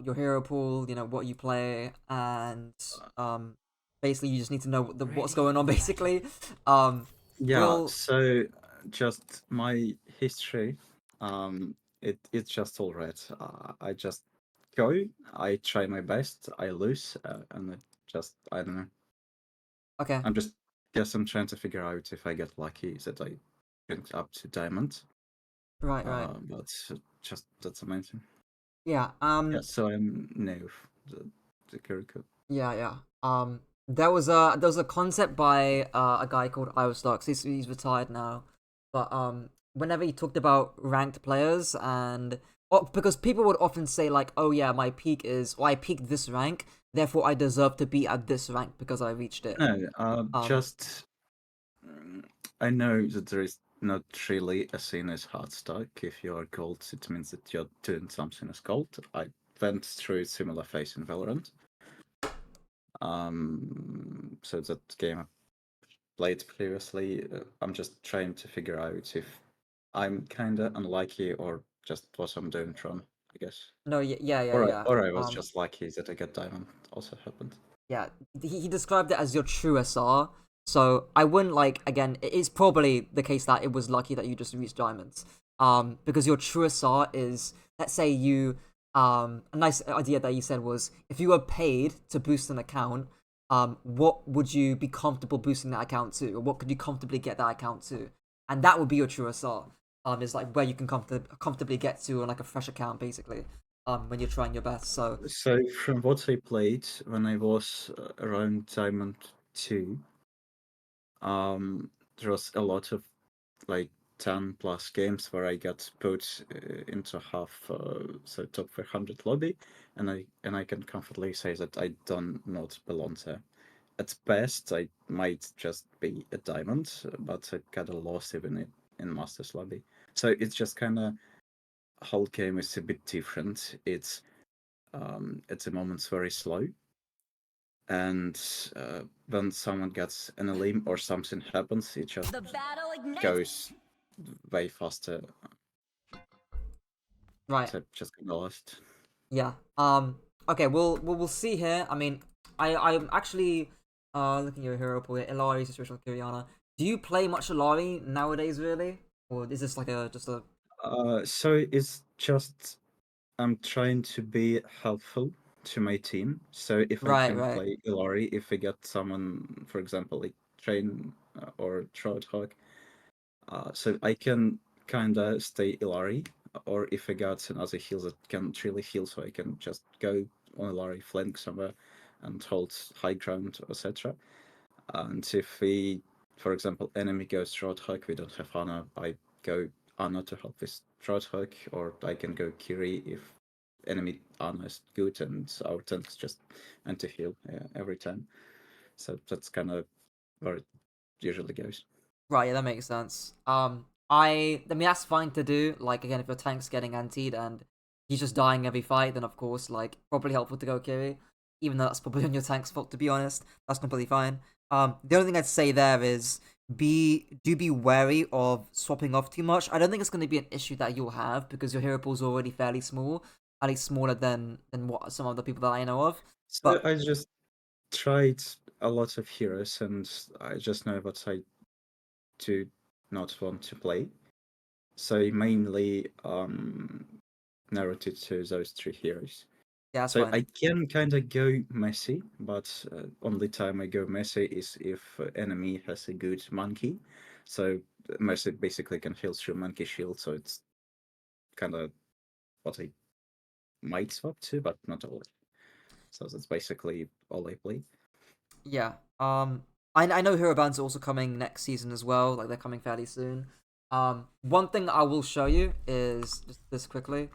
your hero pool, what you play, and basically you just need to know what's going on. Basically, Yeah, we'll so just my history, it's just all right. I just go, I try my best, I lose, and I don't know. okay, I'm just guess I'm trying to figure out if I get lucky that I get up to diamond. right, But just that's amazing. yeah, Yeah, so I'm new the Kiriko. yeah. There was a concept by a guy called Io Starks. He's retired now, but whenever he talked about ranked players and because people would often say like, oh yeah, my peak is, I peaked this rank, therefore I deserve to be at this rank because I reached it. No, Um, just I know that there is not really a scene as hard stack. If you're gold, it means that you're doing something as gold. I went through a similar phase in Valorant. So that game I played previously, I'm just trying to figure out if I'm kinda unlucky or just what I'm doing wrong, I guess. no, yeah. Or I was just lucky that I got diamond. Also happened. Yeah, he described it as your true SR. So I wouldn't like again. It's probably the case that it was lucky that you just reached diamonds. Because your true SR is, let's say you a nice idea that you said was, if you were paid to boost an account, what would you be comfortable boosting that account to, or what could you comfortably get that account to, and that would be your true SR. Is like where you can comfortably get to on like a fresh account, basically. When you're trying your best. So So from what I played when I was around Diamond 2, there was a lot of like 10 plus games where I got put into half so top 100 lobby, and I can comfortably say that I do not belong there. At best, I might just be a diamond, but I got a loss even in Masters lobby. So it's just kind of whole game is a bit different. It's at the moments very slow, and when someone gets an elim or something happens, it just goes way faster. right. So just got lost. Yeah. Okay. We'll see here. I mean, I'm actually looking at your hero pool, Ilari, situation with Kiriana. Do you play much Ilari nowadays, really, or is this like a just a So it's just I'm trying to be helpful to my team. So if I can right? play Ilari, if I get someone, for example, like Train or Troudhawk, so I can kinda stay Ilari, or if I got another heal that can't really heal, so I can just go on Ilari, flank somewhere, and hold high ground, etc. And if we, for example, enemy goes Troudhawk, we don't have Ana, I go Ana to help with Troudhawk, or I can go Kiri if enemy Ana is good and our tank is just anti-heal every time. So that's kind of where it usually goes. Right, yeah, that makes sense. I mean that's fine to do. Like again, if your tank's getting antied and he's just dying every fight, then of course, like probably helpful to go Kiri. Even though that's probably on your tank's fault, to be honest, that's completely fine. The only thing I'd say there is be wary of swapping off too much. I don't think it's going to be an issue that you'll have because your hero pool's already fairly small, at least smaller than what some of the people that I know of. So But I just tried a lot of heroes, and I just know what I do not want to play. So mainly narrated to those three heroes. yeah, that's So fine. I can kind of go messy, but only time I go messy is if enemy has a good monkey. So Mercy basically can heal through monkey shield, so it's kind of what I might swap to, but not all. So that's basically all I play. Yeah. I know hero bans are also coming next season as well. Like they're coming fairly soon. One thing I will show you is just this quickly.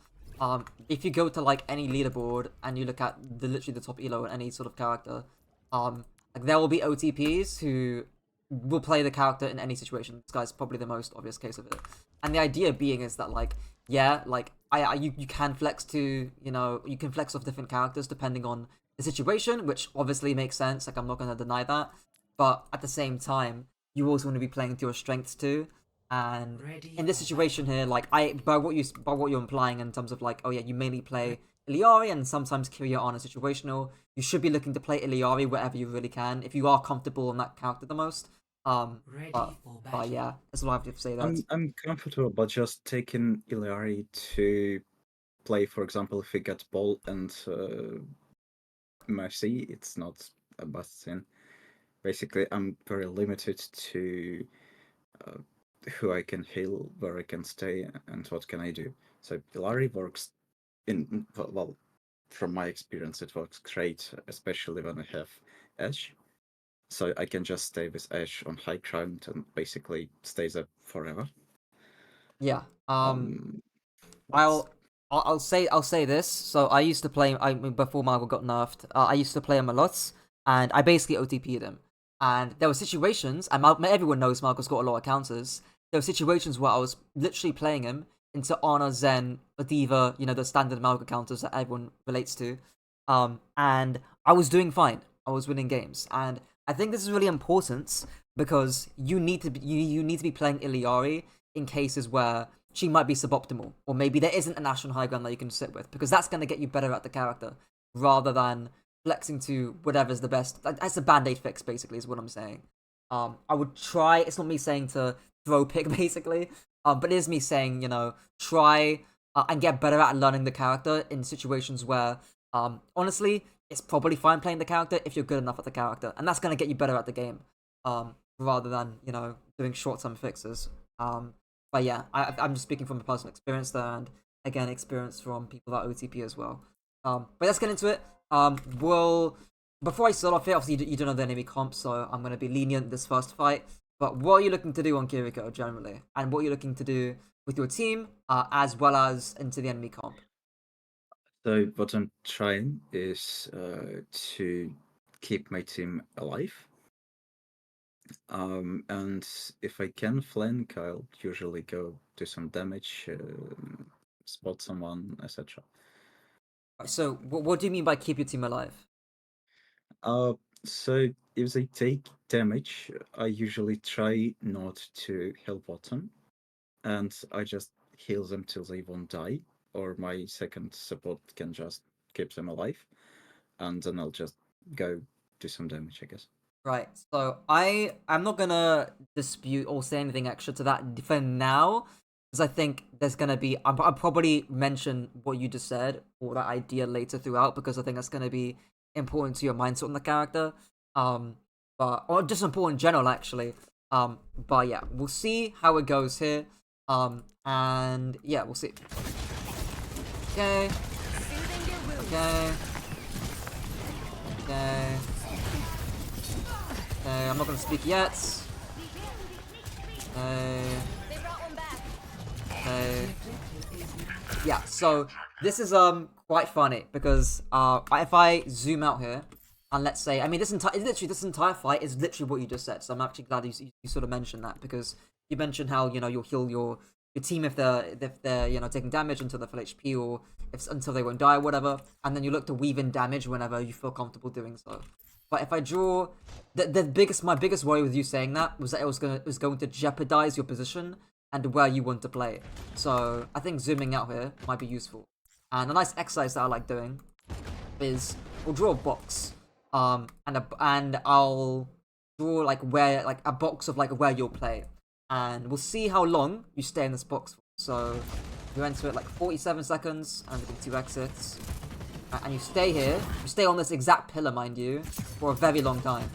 If you go to like any leaderboard and you look at literally the top elo in any sort of character, like there will be OTPs who will play the character in any situation. This guy's probably the most obvious case of it. And the idea being is that like, yeah, like you can flex to, you can flex off different characters depending on the situation, which obviously makes sense. Like I'm not gonna deny that, but at the same time, you also want to be playing to your strengths too. And in this situation here, like by what you're implying in terms of like, oh yeah, you mainly play Iliari and sometimes Kiryu are situational. You should be looking to play Iliari wherever you really can if you are comfortable on that character the most. But yeah, that's all I have to say. That I'm comfortable, but just taking Ilari to play, for example, if we get Ball and Mercy, it's not a bust thing. Basically, I'm very limited to uh, who I can heal, where I can stay, and what can I do. So Ilari works well, from my experience, it works great, especially when I have Edge. So I can just stay with Edge on high ground and basically stays up forever. yeah. What's I'll say this. So I used to play. I mean, before Marvel got nerfed, I used to play him a lot, and I basically OTP'd him. And there were situations, and everyone knows Marco's got a lot of counters. There were situations where I was literally playing him into Honor, Zen, Diva, the standard Marco counters that everyone relates to. And I was doing fine. I was winning games, and I think this is really important because you need to be playing Iliari in cases where she might be suboptimal, or maybe there isn't a national high ground that you can sit with, because that's going to get you better at the character rather than flexing to whatever's the best. That's a band-aid fix, basically, is what I'm saying. I would try. It's not me saying to throw pick, basically, but it is me saying, try and get better at learning the character in situations where, honestly, it's probably fine playing the character if you're good enough at the character, and that's going to get you better at the game, rather than doing short-term fixes. But yeah, I'm just speaking from a personal experience there, and again, experience from people that OTP as well. But let's get into it. We'll Before I start off here, obviously you don't know the enemy comp, so I'm gonna be lenient this first fight. But what are you looking to do on Kiriko generally, and what are you looking to do with your team, as well as into the enemy comp? So what I'm trying is to keep my team alive. And if I can flank, I'll usually go do some damage, spot someone, etc. So, what do you mean by keep your team alive? Uh, so if they take damage, I usually try not to heal bottom, and I just heal them till they won't die, or my second support can just keep them alive, and then I'll just go do some damage, I guess. Right. So I'm not gonna dispute or say anything extra to that for now, because I think there's gonna be I'll probably mention what you just said or that idea later throughout, because I think that's gonna be important to your mindset on the character. Um, but or just important in general actually. But yeah, we'll see how it goes here. And yeah, we'll see. Okay. Okay. Okay. Okay, I'm not gonna speak yet. Okay. Yeah, so this is quite funny because if I zoom out here and let's say, I mean this entire fight is literally what you just said. So I'm actually glad you sort of mentioned that, because you mentioned how you'll heal your team if they're taking damage until they're full HP, or until they won't die or whatever, and then you look to weave in damage whenever you feel comfortable doing so. But if I draw my biggest worry with you saying that was that it was going to jeopardize your position and where you want to play. So I think zooming out here might be useful. And a nice exercise that I like doing is we'll draw a box, and I'll draw like a box of like where you'll play, and we'll see how long you stay in this box for. So you enter it like 47 seconds, and we do 2 exits, and you stay here. You stay on this exact pillar, mind you, for a very long time.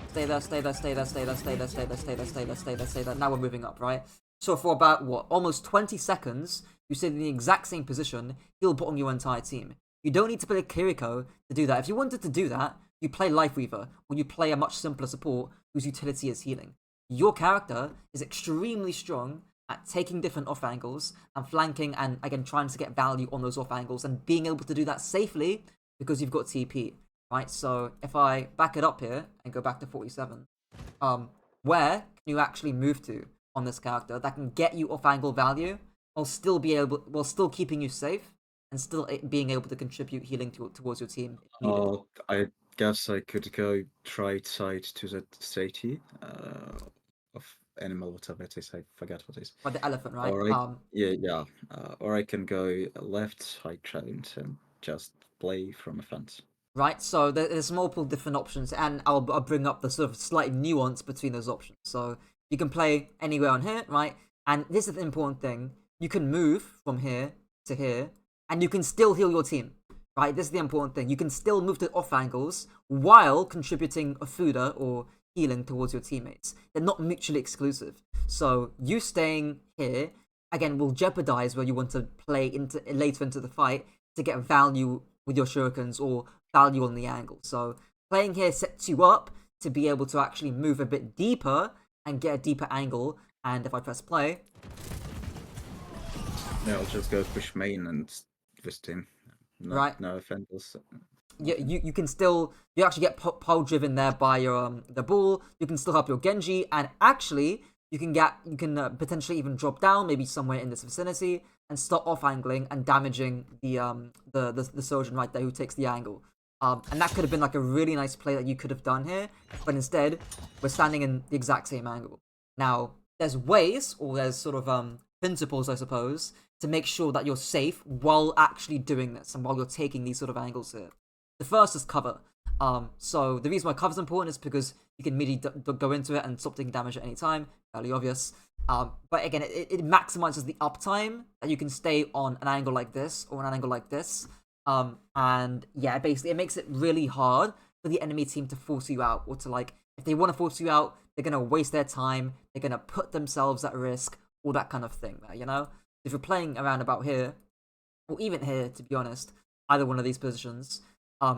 Stay there, stay there, stay there, stay there, stay there, stay there, stay there, stay there, stay there, stay there. Now we're moving up, right? So for about almost 20 seconds, you stay in the exact same position, heal bottom your entire team. You don't need to play Kiriko to do that. If you wanted to do that, you play Life Weaver, or you play a much simpler support whose utility is healing. Your character is extremely strong at taking different off angles and flanking, and again trying to get value on those off angles and being able to do that safely because you've got TP. Right, so if I back it up here and go back to 47, where can you actually move to on this character that can get you off-angle value while still keeping you safe and still being able to contribute healing towards your team if needed? I guess I could go right side to the city of animal, whatever it is. I forget what it is. Or the elephant, right? Or or I can go left high ground and just play from a fence. Right, so there's multiple different options, and I'll bring up the sort of slight nuance between those options. So you can play anywhere on here, right? And this is the important thing: you can move from here to here, and you can still heal your team, right? This is the important thing: you can still move to off angles while contributing a fooder or healing towards your teammates. They're not mutually exclusive. So you staying here again will jeopardize where you want to play into later into the fight to get value with your shurikens or value on the angle. So playing here sets you up to be able to actually move a bit deeper and get a deeper angle. And if I press play, Yeah, I'll just go push main and twist him. Right. No offenders. you can still, you actually get pole driven there by your the bull. You can still help your Genji, and actually you can potentially even drop down maybe somewhere in this vicinity and start off angling and damaging the surgeon right there who takes the angle. And that could have been like a really nice play that you could have done here, but instead we're standing in the exact same angle. Now there's ways, or there's sort of principles, I suppose, to make sure that you're safe while actually doing this and while you're taking these sort of angles here. The first is cover. So the reason why cover is important is because you can immediately go into it and stop taking damage at any time. Fairly obvious. But again, it maximizes the uptime that you can stay on an angle like this or an angle like this. And yeah, basically it makes it really hard for the enemy team to force you out, or to, like, if they want to force you out, they're going to waste their time, they're going to put themselves at risk, all that kind of thing there, you know? If you're playing around about here, or even here, to be honest, either one of these positions,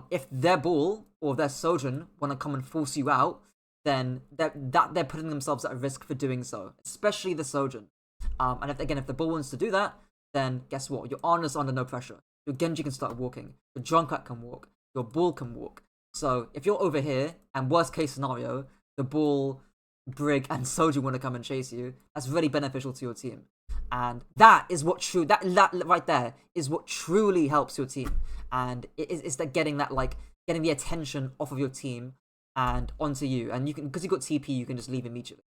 if their bull or their Sojourn want to come and force you out, then they're putting themselves at risk for doing so, especially the Sojourn. And if the bull wants to do that, then guess what? Your Ana's under no pressure. Your Genji can start walking. Your Junkrat can walk. Your bull can walk. So if you're over here, and worst case scenario, the bull, Brig, and Sojourn want to come and chase you, that's really beneficial to your team. And that is what that right there is what truly helps your team. And it's that getting the attention off of your team and onto you. And you can, because you've got TP, you can just leave immediately.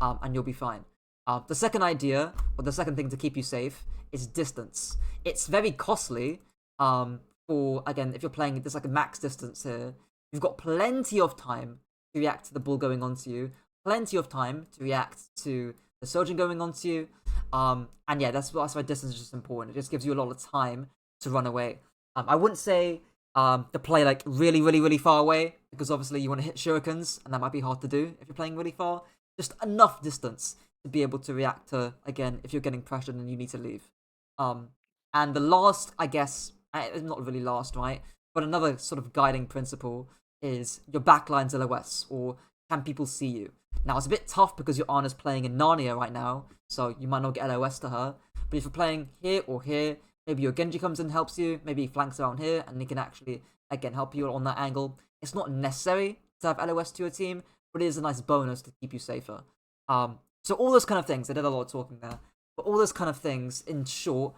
And you'll be fine. The second idea, or the second thing to keep you safe, is distance. It's very costly, for, again, if you're playing, there's like a max distance here. You've got plenty of time to react to the bull going onto you. Plenty of time to react to the Sojourn going onto you. And yeah, that's why distance is just important. It just gives you a lot of time to run away. I wouldn't say to play like really, really, really far away, because obviously you want to hit shurikens, and that might be hard to do if you're playing really far. Just enough distance to be able to react to, again, if you're getting pressured and you need to leave. And the last, I guess, not really last, right? But another sort of guiding principle is your backline's LOS, or can people see you? Now, it's a bit tough because your Ana's playing in Narnia right now, so you might not get LOS to her. But if you're playing here or here, maybe your Genji comes in and helps you, maybe he flanks around here, and he can actually, again, help you on that angle. It's not necessary to have LOS to your team, but it is a nice bonus to keep you safer. So all those kind of things, I did a lot of talking there, but all those kind of things, in short,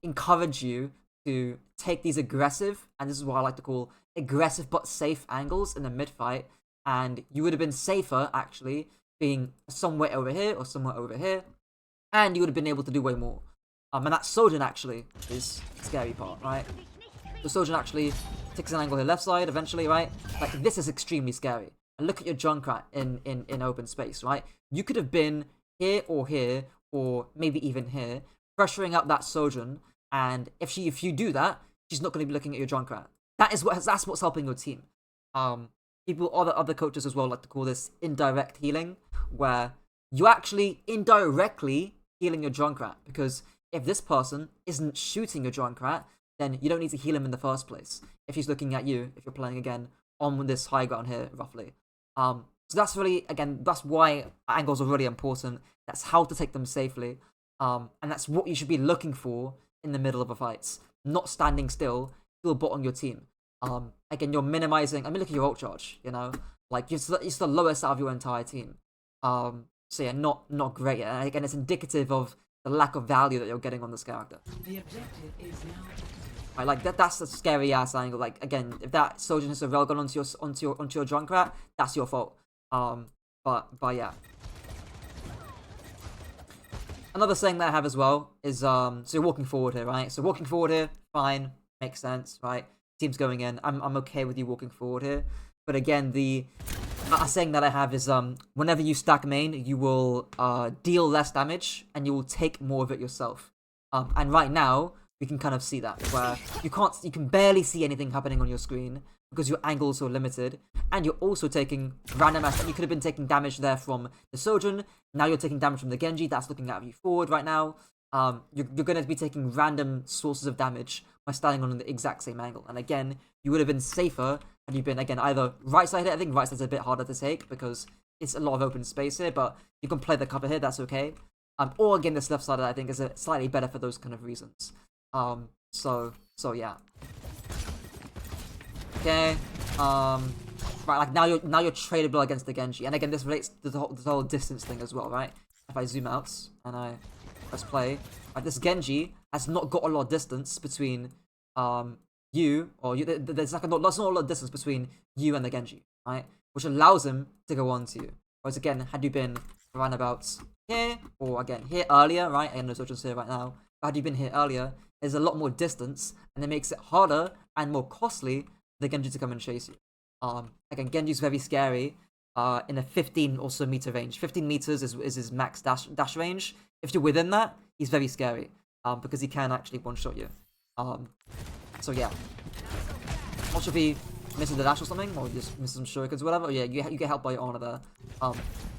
encourage you to take these aggressive, and this is what I like to call aggressive but safe angles in the mid-fight, and you would have been safer, actually, being somewhere over here or somewhere over here, and you would have been able to do way more. And that Sojourn, actually, is the scary part, right? The Sojourn actually takes an angle to the left side, eventually, right? Like, this is extremely scary. And look at your Junkrat in open space, right? You could have been here, or maybe even here, pressuring up that Sojourn, and if you do that, she's not going to be looking at your Junkrat. That's what's helping your team. Other coaches as well like to call this indirect healing, where you actually indirectly healing your Junkrat, because if this person isn't shooting your Junkrat, then you don't need to heal him in the first place. If he's looking at you, if you're playing again on this high ground here, roughly. So that's really, again, that's why angles are really important. That's how to take them safely. And that's what you should be looking for in the middle of a fight. Not standing still, still bot on your team. Again, you're minimizing, I mean, look at your ult charge, you know? Like, it's the lowest out of your entire team. So yeah, not great. And again, it's indicative of the lack of value that you're getting on this character. The objective is now. Right, like that's a scary ass angle. Like, again, if that Sojourn has a railgun onto your Junkrat, that's your fault. But yeah. another saying that I have as well is so you're walking forward here, right? So walking forward here, fine, makes sense, right? Team's going in. I'm okay with you walking forward here. But again, the a saying that I have is whenever you stack main, you will deal less damage and you will take more of it yourself. And right now we can kind of see that where you can barely see anything happening on your screen because your angles are limited, and you're also taking random ass. You could have been taking damage there from the Sojourn. Now you're taking damage from the Genji. That's looking at you forward right now. You're going to be taking random sources of damage by standing on the exact same angle. And again, you would have been safer had you been, again, either right side here. I think right side's a bit harder to take because it's a lot of open space here, but you can play the cover here, that's okay. Or again, this left side I think is slightly better for those kind of reasons. So yeah. Okay. Right, like now you're tradable against the Genji. And again, this relates to the whole distance thing as well, right? If I zoom out and I press play, like this Genji has not got a lot of distance between you, or you, there's not a lot of distance between you and the Genji, right? Which allows him to go on to you. Whereas again, had you been around about here, or again here earlier, right? I know Sojourn's here right now, but had you been here earlier, there's a lot more distance, and it makes it harder and more costly for the Genji to come and chase you. Again, Genji's very scary in a 15 or so meter range. 15 meters is his max dash range. If you're within that, he's very scary because he can actually one-shot you. So yeah, not sure if he misses the dash or something, or just misses some shurikens or whatever. Yeah, you get helped by your honor there.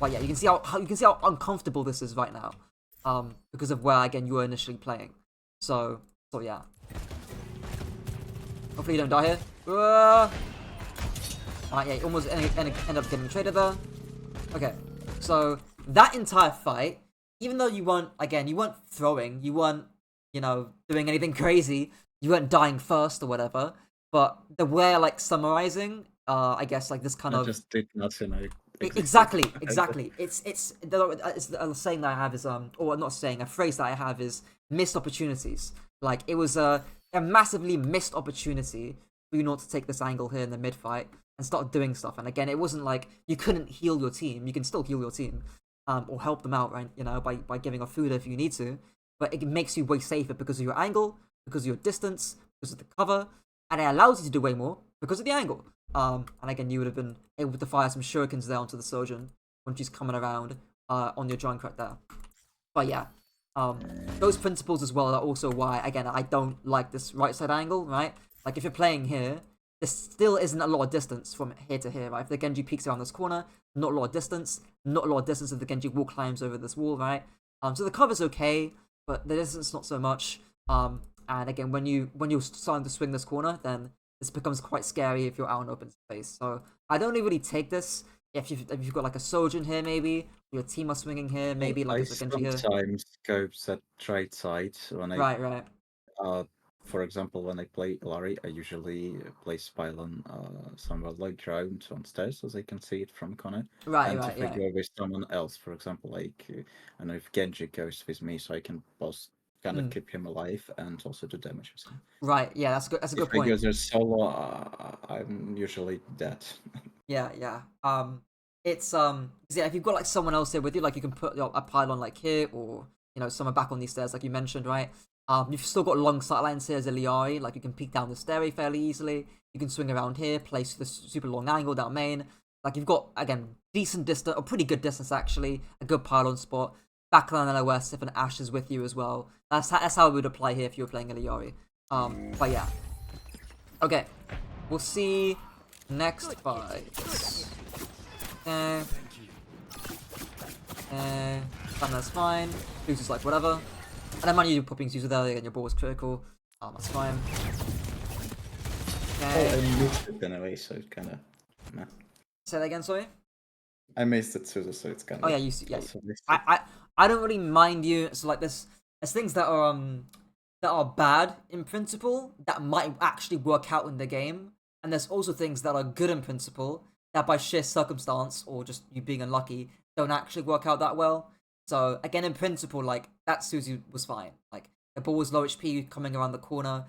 But yeah, you can see how uncomfortable this is right now, because of where again you were initially playing. So yeah. Hopefully you don't die here. Alright, yeah, you almost end up getting traded there. Okay, so that entire fight, even though you weren't throwing, you weren't, doing anything crazy, you weren't dying first or whatever, but the way I like summarizing, I guess like this kind I of just did nothing. exactly. It's a saying that I have is or not saying, a phrase that I have is missed opportunities. Like it was a massively missed opportunity for you not to take this angle here in the mid fight and start doing stuff. And again, it wasn't like you couldn't heal your team. You can still heal your team, or help them out, right? By giving off food if you need to. But it makes you way safer because of your angle, because of your distance, because of the cover, and it allows you to do way more because of the angle. And again, you would have been able to fire some shurikens there onto the Sojourn when she's coming around on your Junkrat there. But yeah, those principles as well are also why, again, I don't like this right side angle, right? Like if you're playing here, there still isn't a lot of distance from here to here, right? If the Genji peeks around this corner, not a lot of distance. Not a lot of distance if the Genji wall climbs over this wall, right? So the cover's okay, but the distance not so much. And again, when you're starting to swing this corner, then this becomes quite scary if you're out in open space. So I don't really take this if you've got like a Sojourn here, maybe your team are swinging here, maybe like I there's a Genji here. sometimes go that right side when Right. For example, when I play Ilari, I usually place pylon somewhere like ground on stairs, as I can see it from corner. Right, and if I yeah. go with someone else, for example, like I know if Genji goes with me, so I can both kind of keep him alive and also do damage with him. Right, yeah, that's good. That's a good If point. I go there solo, I'm usually dead. Yeah. It's yeah, if you've got like someone else here with you, like you can put a pylon like here, or someone back on these stairs, like you mentioned, right? You've still got long sight lines here as a Liari, like you can peek down the stairway fairly easily. You can swing around here, place the super long angle down main. Like you've got, again, decent distance, or pretty good distance actually, a good pylon spot. Backline LOS if an Ashe is with you as well. That's how it would apply here if you were playing a Liari. But yeah. Okay, we'll see next fight. That's fine. Boost is like whatever. And then mind you, popping user there, and your ball was critical. That's fine. Okay. Oh, I missed it anyway, so it's kind of. Nah. Say that again, sorry. I missed it too, so it's kind of. Oh yeah, you see, yeah. I don't really mind you. So like there's things that are bad in principle that might actually work out in the game, and there's also things that are good in principle that by sheer circumstance or just you being unlucky don't actually work out that well. So again, in principle, like that Suzu was fine. Like the ball was low HP coming around the corner.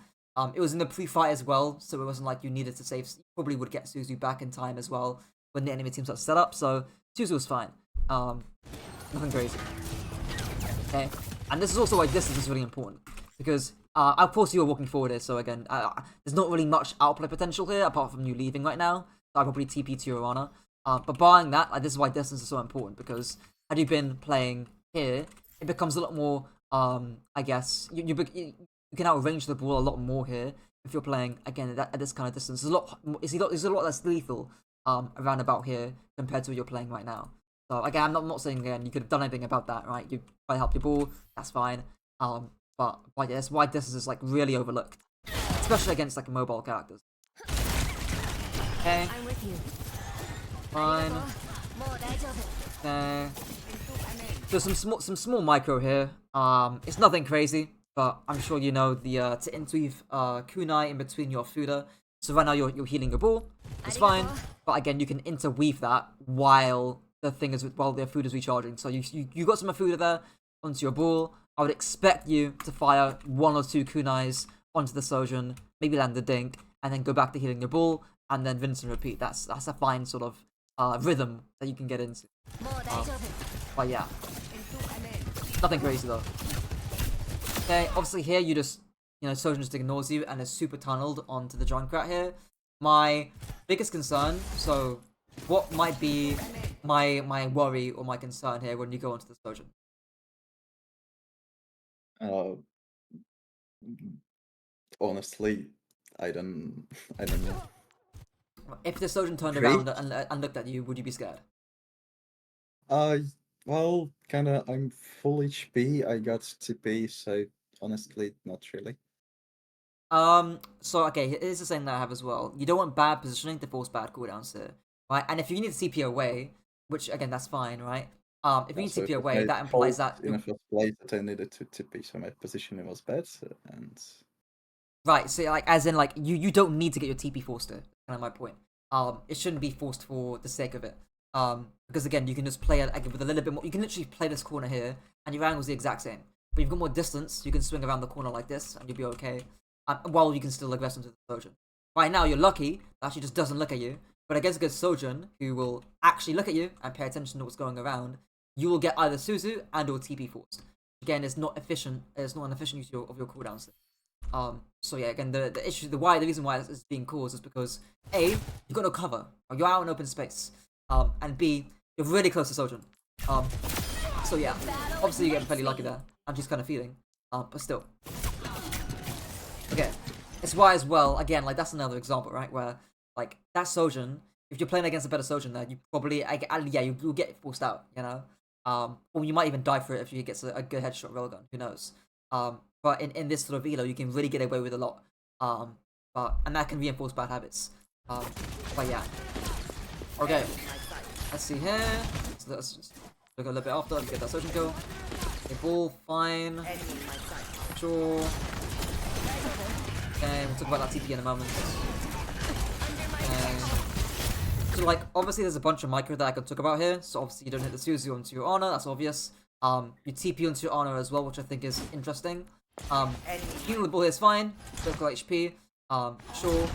It was in the pre-fight as well, so it wasn't like you needed to save. You probably would get Suzu back in time as well when the enemy teams are set up. So Suzu was fine. Nothing crazy. Okay. And this is also why distance is really important. Because, of course, you are walking forward here, so again, there's not really much outplay potential here, apart from you leaving right now. So I'd probably TP to your honor. But barring that, this is why distance is so important, because had you been playing here, it becomes a lot more, I guess, you can outrange the ball a lot more here if you're playing, again, at this kind of distance. It's a lot less lethal around about here compared to what you're playing right now. So again, I'm not saying again you could have done anything about that, right? You probably helped your ball, that's fine. But yeah, that's why distance is like really overlooked, especially against like mobile characters. Okay, I'm with you. fine. Okay. So some small micro here. It's nothing crazy, but I'm sure you know the to interweave kunai in between your Fuda. So right now you're healing your ball. It's fine, but again you can interweave that while the food is recharging. So you got some Fuda there onto your ball. I would expect you to fire 1 or 2 kunais onto the Sojin, maybe land the dink, and then go back to healing your ball, and then rinse and repeat. That's a fine sort of rhythm that you can get into. But yeah, nothing crazy though. Okay, obviously here you just, Sojin just ignores you and is super tunneled onto the Junkrat here. My biggest concern, so what might be my worry or my concern here when you go onto the Sojin? Honestly, I don't know. If the Sojin turned Great. around and looked at you, would you be scared? Well, kinda. I'm full HP. I got TP, so honestly, not really. So okay, here's the thing that I have as well. You don't want bad positioning to force bad cooldowns here, right? And if you need to TP away, which again that's fine, right? If you need to TP away, that implies that in the first place that I needed to TP, so my positioning was bad, and right. So like, as in like, you don't need to get your TP forced here. Kind of my point. It shouldn't be forced for the sake of it. Because again, you can just play it again with a little bit more. You can literally play this corner here, and your angle's the exact same. But you've got more distance. You can swing around the corner like this, and you'll be okay. While you can still aggress into the Sojin. Right now, you're lucky that she just doesn't look at you. But against a good Sojin, who will actually look at you and pay attention to what's going around, you will get either Suzu and or TP forced. Again, it's not efficient. It's not an efficient use of your cooldowns. So yeah, again, the reason why this is being caused is because A, you've got no cover, or you're out in open space, and B, you're really close to Sojin. So yeah, obviously you get fairly lucky there. I'm just kind of feeling, but still. Okay, it's why as well, again, like that's another example, right, where like that Sojin, if you're playing against a better Sojin there, you probably, you'll get forced out, or you might even die for it if you get a good headshot railgun, who knows. But in this sort of elo, you can really get away with a lot, and that can reinforce bad habits. But yeah, okay, let's see here, so let's just look a little bit after, let's get that Sojin kill. Okay, ball, fine, sure. Okay, we'll talk about that TP in a moment. Okay. So like, obviously there's a bunch of micro that I could talk about here. So obviously you don't hit the Suzu onto your honor, that's obvious. You TP onto your honor as well, which I think is interesting. Healing the ball here is fine. Critical HP. Sure.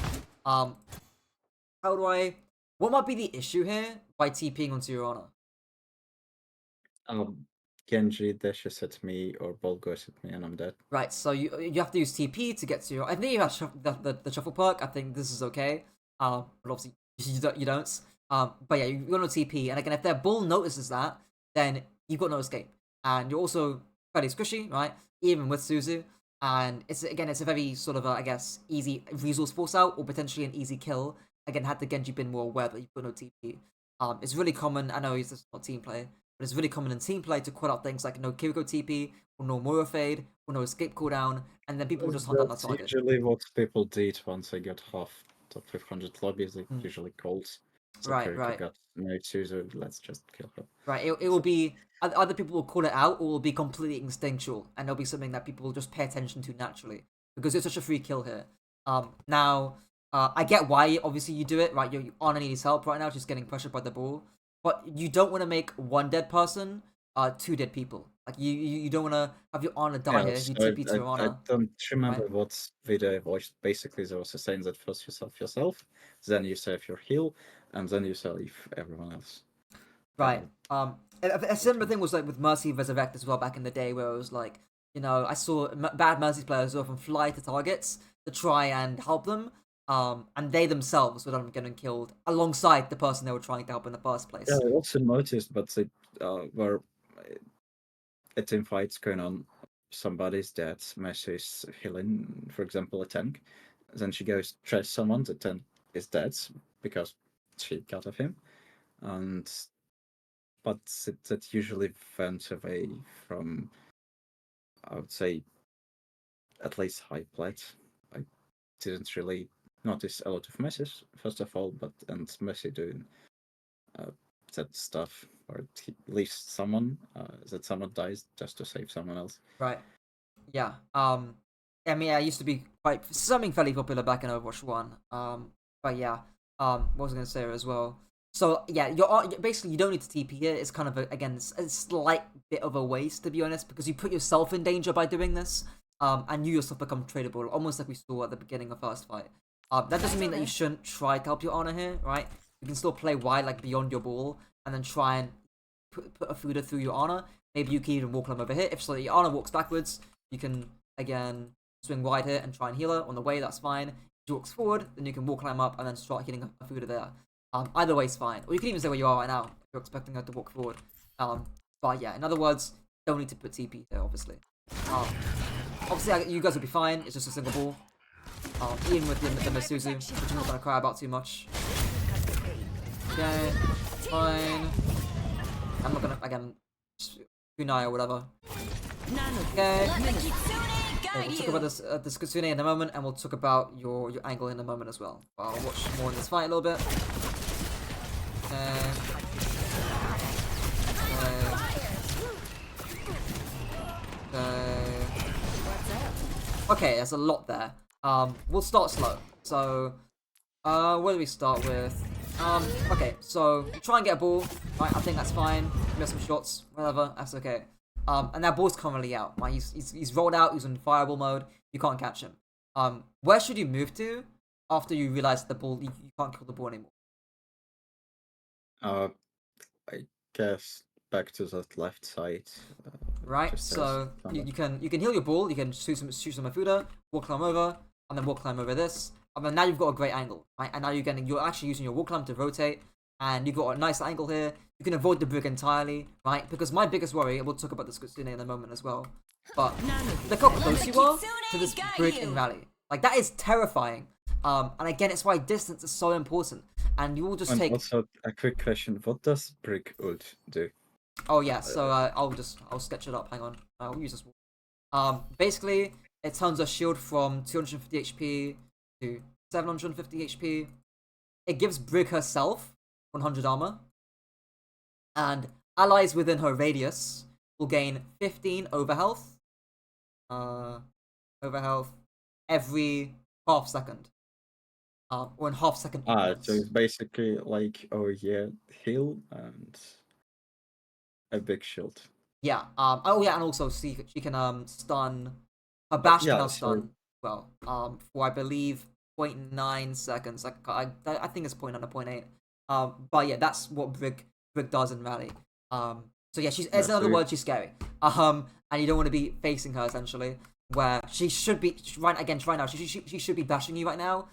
What might be the issue here by TPing onto your honor? Genji dashes at me or ball goes at me and I'm dead. Right, so you have to use TP to get to your. I think you have the shuffle perk. I think this is okay. But obviously you don't. But yeah, you've got no TP, and again, if their bull notices that, then you've got no escape, and you're also fairly squishy, right? Even with Suzu, and it's a very sort of I guess easy resource force out or potentially an easy kill. Again, had the Genji been more aware that you've got no TP, it's really common. I know it's just not team play, but it's really common in team play to call out things like no Kiriko TP or no Moira fade or no escape cooldown, and then people just hunt down that target. Usually what people did once I got half top 500 lobbies, they usually calls. So Right, Kiriko right. got no Suzu, let's just kill her. Right, it will be, either people will call it out or it will be completely instinctual, and it'll be something that people will just pay attention to naturally, because it's such a free kill here. Now, I get why, obviously, you do it, right? You're on and needs help right now, just getting pressured by the ball, but you don't want to make one dead person, 2 dead people. Like, you don't want to have your honor die here, So you TP to your I honor. don't remember right? what video I watched. Basically, there was a saying that first you save yourself, then you save your heal, and then you save everyone else. Right. A similar thing was like with Mercy Resurrect as well back in the day, where it was like, I saw bad Mercy players often fly to targets to try and help them, and they themselves were getting killed alongside the person they were trying to help in the first place. Yeah, I also noticed, but they were a team fight's going on. Somebody's dead. Messi is healing, for example, a tank. Then she goes trash someone. The tank is dead because she got of him, and but that usually went away from, I would say, at least high plat. I didn't really notice a lot of messes first of all, but and Messi doing that stuff, or at least someone that someone dies just to save someone else. Right. Yeah. I mean, I used to be something fairly popular back in Overwatch 1. But yeah. What was I gonna say as well? So yeah, you're basically you don't need to TP here. It's kind of again a slight bit of a waste, to be honest, because you put yourself in danger by doing this. And you yourself become tradable, almost like we saw at the beginning of first fight. That doesn't mean that you shouldn't try to help your honor here, right? You can still play wide, like beyond your ball, and then try and put a fooder through your honor. Maybe you can even walk them over here. If so, your honor walks backwards, you can again swing wide here and try and heal her on the way. That's fine. If she walks forward, then you can walk climb up and then start healing a fooder there. Either way is fine. Or you can even stay where you are right now if you're expecting her to walk forward. But yeah, in other words, don't need to put TP there, obviously. Obviously, you guys will be fine. It's just a single ball. Even with the Misuzu, which I'm not going to cry about too much. Okay, fine. I'm not going to, again, Kunai or whatever. Okay. We'll talk about this Kitsune in a moment, and we'll talk about your angle in a moment as well. I'll watch more in this fight a little bit. Okay. Okay, there's a lot there. We'll start slow. So, where do we start with? Okay, so try and get a ball. Right, I think that's fine. Miss some shots, whatever. That's okay. And that ball's currently out. Right, he's rolled out. He's in fireball mode. You can't catch him. Where should you move to after you realize the ball? You can't kill the ball anymore. I guess back to that left side. Right, so you can heal your ball. You can shoot some Mafuda, wall climb over, and then wall climb over this. And then now you've got a great angle, right? And now you're actually using your wall climb to rotate, and you've got a nice angle here. You can avoid the brick entirely, right? Because my biggest worry, and we'll talk about this Kitsune in a moment as well, but look how close you are to this brick in rally. Like, that is terrifying. And again, it's why distance is so important. And you will just take. Also, a quick question: what does brick ult do? Oh yeah, so I'll sketch it up. Hang on, we'll use this. Basically, it turns a shield from 250 HP to 750 HP. It gives Brig herself 100 armor, and allies within her radius will gain 15 overhealth. Overhealth every half second. Or in half second. So it's basically like, oh yeah, heal and a big shield. Yeah. Oh yeah, and also she can stun. Her bash can now stun. Well. For I believe 0.9 seconds. I think it's 0.9 or 0.8. But yeah, that's what Brig does in rally. So yeah, as in other words, she's scary. And you don't want to be facing her essentially, where she should be right now. She should be bashing you right now.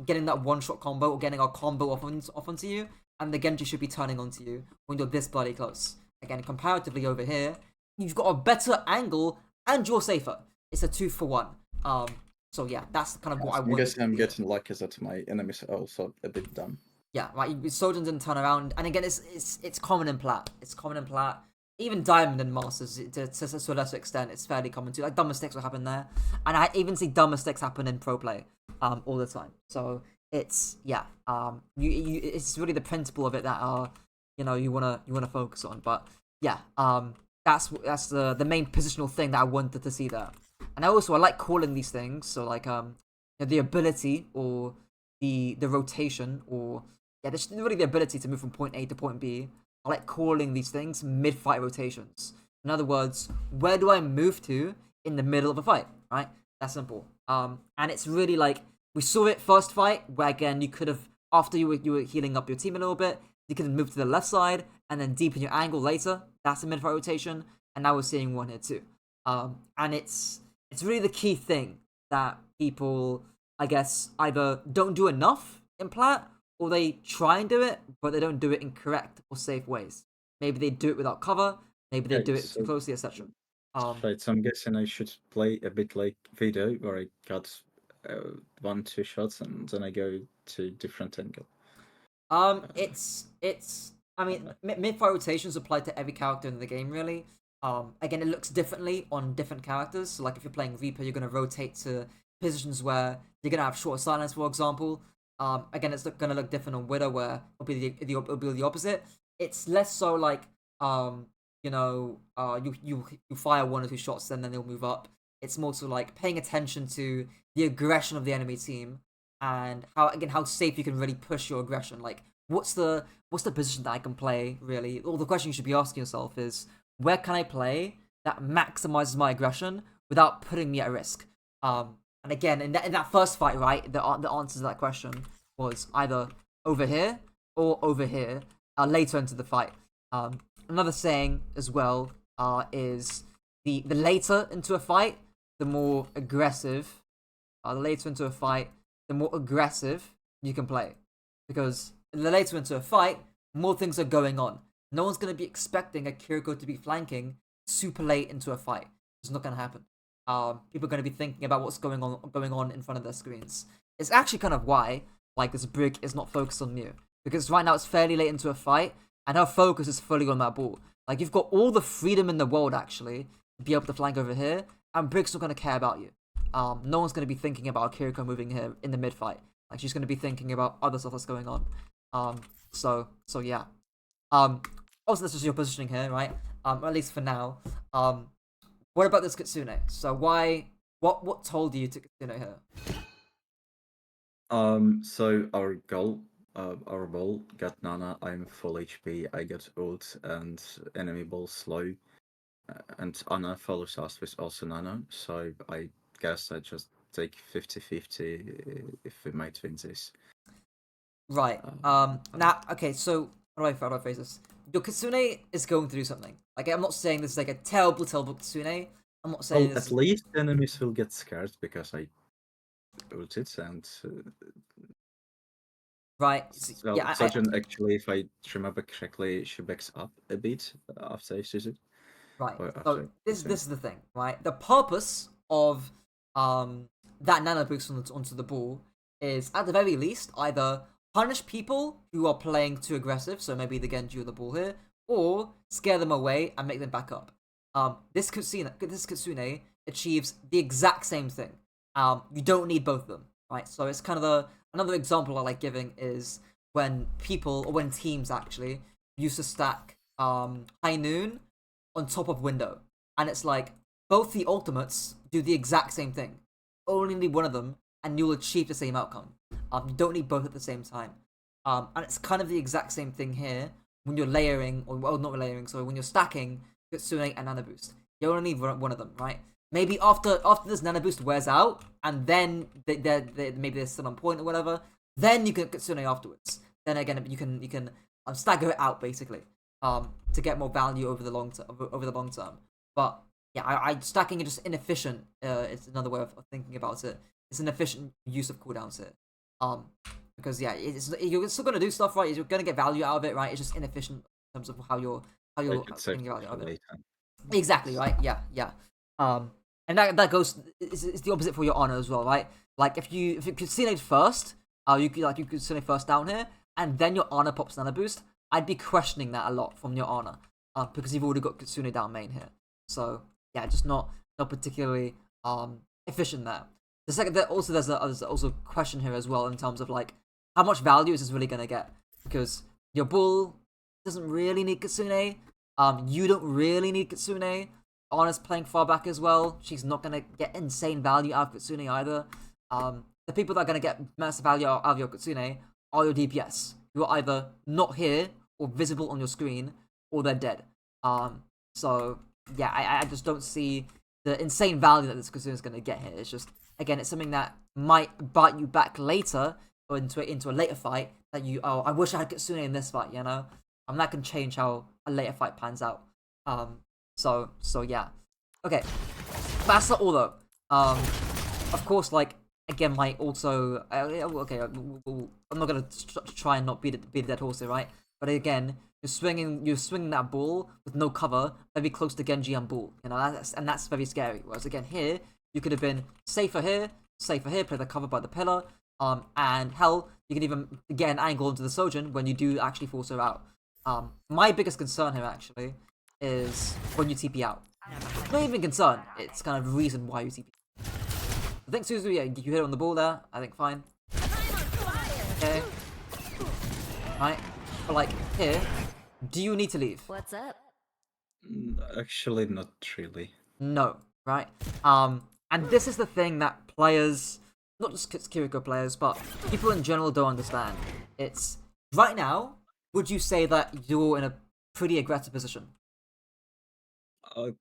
Getting that one-shot combo or getting a combo off onto you, and the Genji should be turning onto you when you're this bloody close. Again, comparatively over here, you've got a better angle and you're safer. It's a 2-for-1. So yeah, that's kind of what I want. I'm guessing I'm getting lucky that my enemies are also a bit dumb. Yeah, right. Sojourn didn't turn around, and again, it's common in plat. It's common in plat. Even Diamond and Masters, to a lesser extent, it's fairly common too. Like, dumb mistakes will happen there, and I even see dumb mistakes happen in pro play, all the time. So it's it's really the principle of it that you wanna focus on. But yeah, that's the main positional thing that I wanted to see there. And I like calling these things. So like the ability or the rotation, or there's really the ability to move from point A to point B. I like calling these things mid-fight rotations. In other words, where do I move to in the middle of a fight, right? That's simple. And it's really like, we saw it first fight, where again, you could have, after you were healing up your team a little bit, You can move to the left side and then deepen your angle later. That's a mid-fight rotation, and now we're seeing one here too. And it's really the key thing that people, I guess, either don't do enough in plat, or they try and do it, but they don't do it in correct or safe ways. Maybe they do it without cover, maybe they do it too closely, etc. Right, so I'm guessing I should play a bit like video where I got 1-2 shots and then I go to different angle. It's. I mean, mid-fight rotations apply to every character in the game, really. Again, it looks differently on different characters. So, like, if you're playing Reaper, you're gonna rotate to positions where you're gonna have short silence, for example. Again, it's gonna look different on Widow, where it'll be the opposite. It's less so like, you fire 1 or 2 shots, then they'll move up. It's more so like paying attention to the aggression of the enemy team and how safe you can really push your aggression. Like, what's the position that I can play, really? Or the question you should be asking yourself is, where can I play that maximizes my aggression without putting me at risk? And again, in that first fight, right, the answer to that question was either over here or over here later into the fight. Another saying as well is the later into a fight, the more aggressive. The later into a fight, the more aggressive you can play, because the later into a fight, more things are going on. No one's going to be expecting a Kiriko to be flanking super late into a fight. It's not going to happen. People are going to be thinking about what's going on in front of their screens. It's actually kind of why, like, this Brig is not focused on Mew, because right now it's fairly late into a fight, and her focus is fully on that ball. Like, you've got all the freedom in the world, actually, to be able to flank over here, and Brig's not going to care about you. No one's going to be thinking about Kiriko moving here in the mid-fight. Like, she's going to be thinking about other stuff that's going on. So yeah. Also, this is your positioning here, right? At least for now. What about this Kitsune? So what told you to Kitsune here? So our ball got Nana, I'm full HP, I got ult, and enemy ball slow. And Anna follows us with also Nana, so I guess I just take 50-50 if we might win this. Right. Now, okay, so how do I phrase this? Your Kitsune is going through something. Like, I'm not saying this is like a terrible Kitsune. I'm not saying Well, this. at least enemies will get scared because I ulted, and Right. so Yeah. Sojourn actually, if I remember correctly, she backs up a bit after I use it. Right. Or So after this is the thing, right? The purpose of that nano boost onto the ball is, at the very least, either punish people who are playing too aggressive, so maybe the Genji or the ball here, or scare them away and make them back up. This Kitsune achieves the exact same thing. You don't need both of them, right? So it's kind of another example I like giving is when people, or when teams actually, used to stack High Noon on top of Window. And it's like, both the ultimates do the exact same thing. Only need one of them, and you'll achieve the same outcome. You don't need both at the same time. And it's kind of the exact same thing here when you're layering, or well, not layering, sorry, when you're stacking Kitsune and Nano Boost. You only need one of them, right? Maybe after this Nano Boost wears out, and then maybe they're still on point or whatever, then you can Kitsune afterwards. Then again, you can stagger it out basically, to get more value over the long term. But yeah, stacking is just inefficient. It's another way of thinking about it. It's an efficient use of cooldowns here. Because yeah, you're still gonna do stuff, right? You're gonna get value out of it, right? It's just inefficient in terms of how you're getting value out of it. Exactly, right? Yeah. And that goes is the opposite for your honor as well, right? Like if you Kitsune first, you could Kitsune first down here, and then your honor pops Nano Boost. I'd be questioning that a lot from your honor, because you've already got Kitsune down main here. So yeah, just not particularly efficient there. The second, there's also a question here as well in terms of like how much value is this really gonna get, because your bull doesn't really need Kitsune. You don't really need Kitsune. Ana's playing far back as well. She's not gonna get insane value out of Kitsune either. The people that are gonna get massive value out of your Kitsune are your DPS, who are either not here or visible on your screen, or they're dead. So yeah, I just don't see the insane value that this Kitsune is gonna get here. It's just, again, it's something that might bite you back later or into a later fight that I wish I had Kitsune in this fight, you know? That can change how a later fight pans out. So yeah. Okay, that's not all though. Of course, like again, like also, okay, I'm not gonna try and not beat the dead horse here, right? But again, you're swinging that ball with no cover, very close to Genji and Bull, you know, that's very scary. Whereas again here, you could have been safer here, play the cover by the pillar, and hell, you can even get an angle into the Sojin when you do actually force her out. My biggest concern here actually is when you TP out. Not even concern, it's kind of reason why you TP. I think Suzu, yeah, you hit on the ball there. I think fine. Okay. Right. But like here, do you need to leave? What's up? Actually, not really. No. Right. And this is the thing that players, not just Kiriko players, but people in general don't understand. It's right now. Would you say that you're in a pretty aggressive position?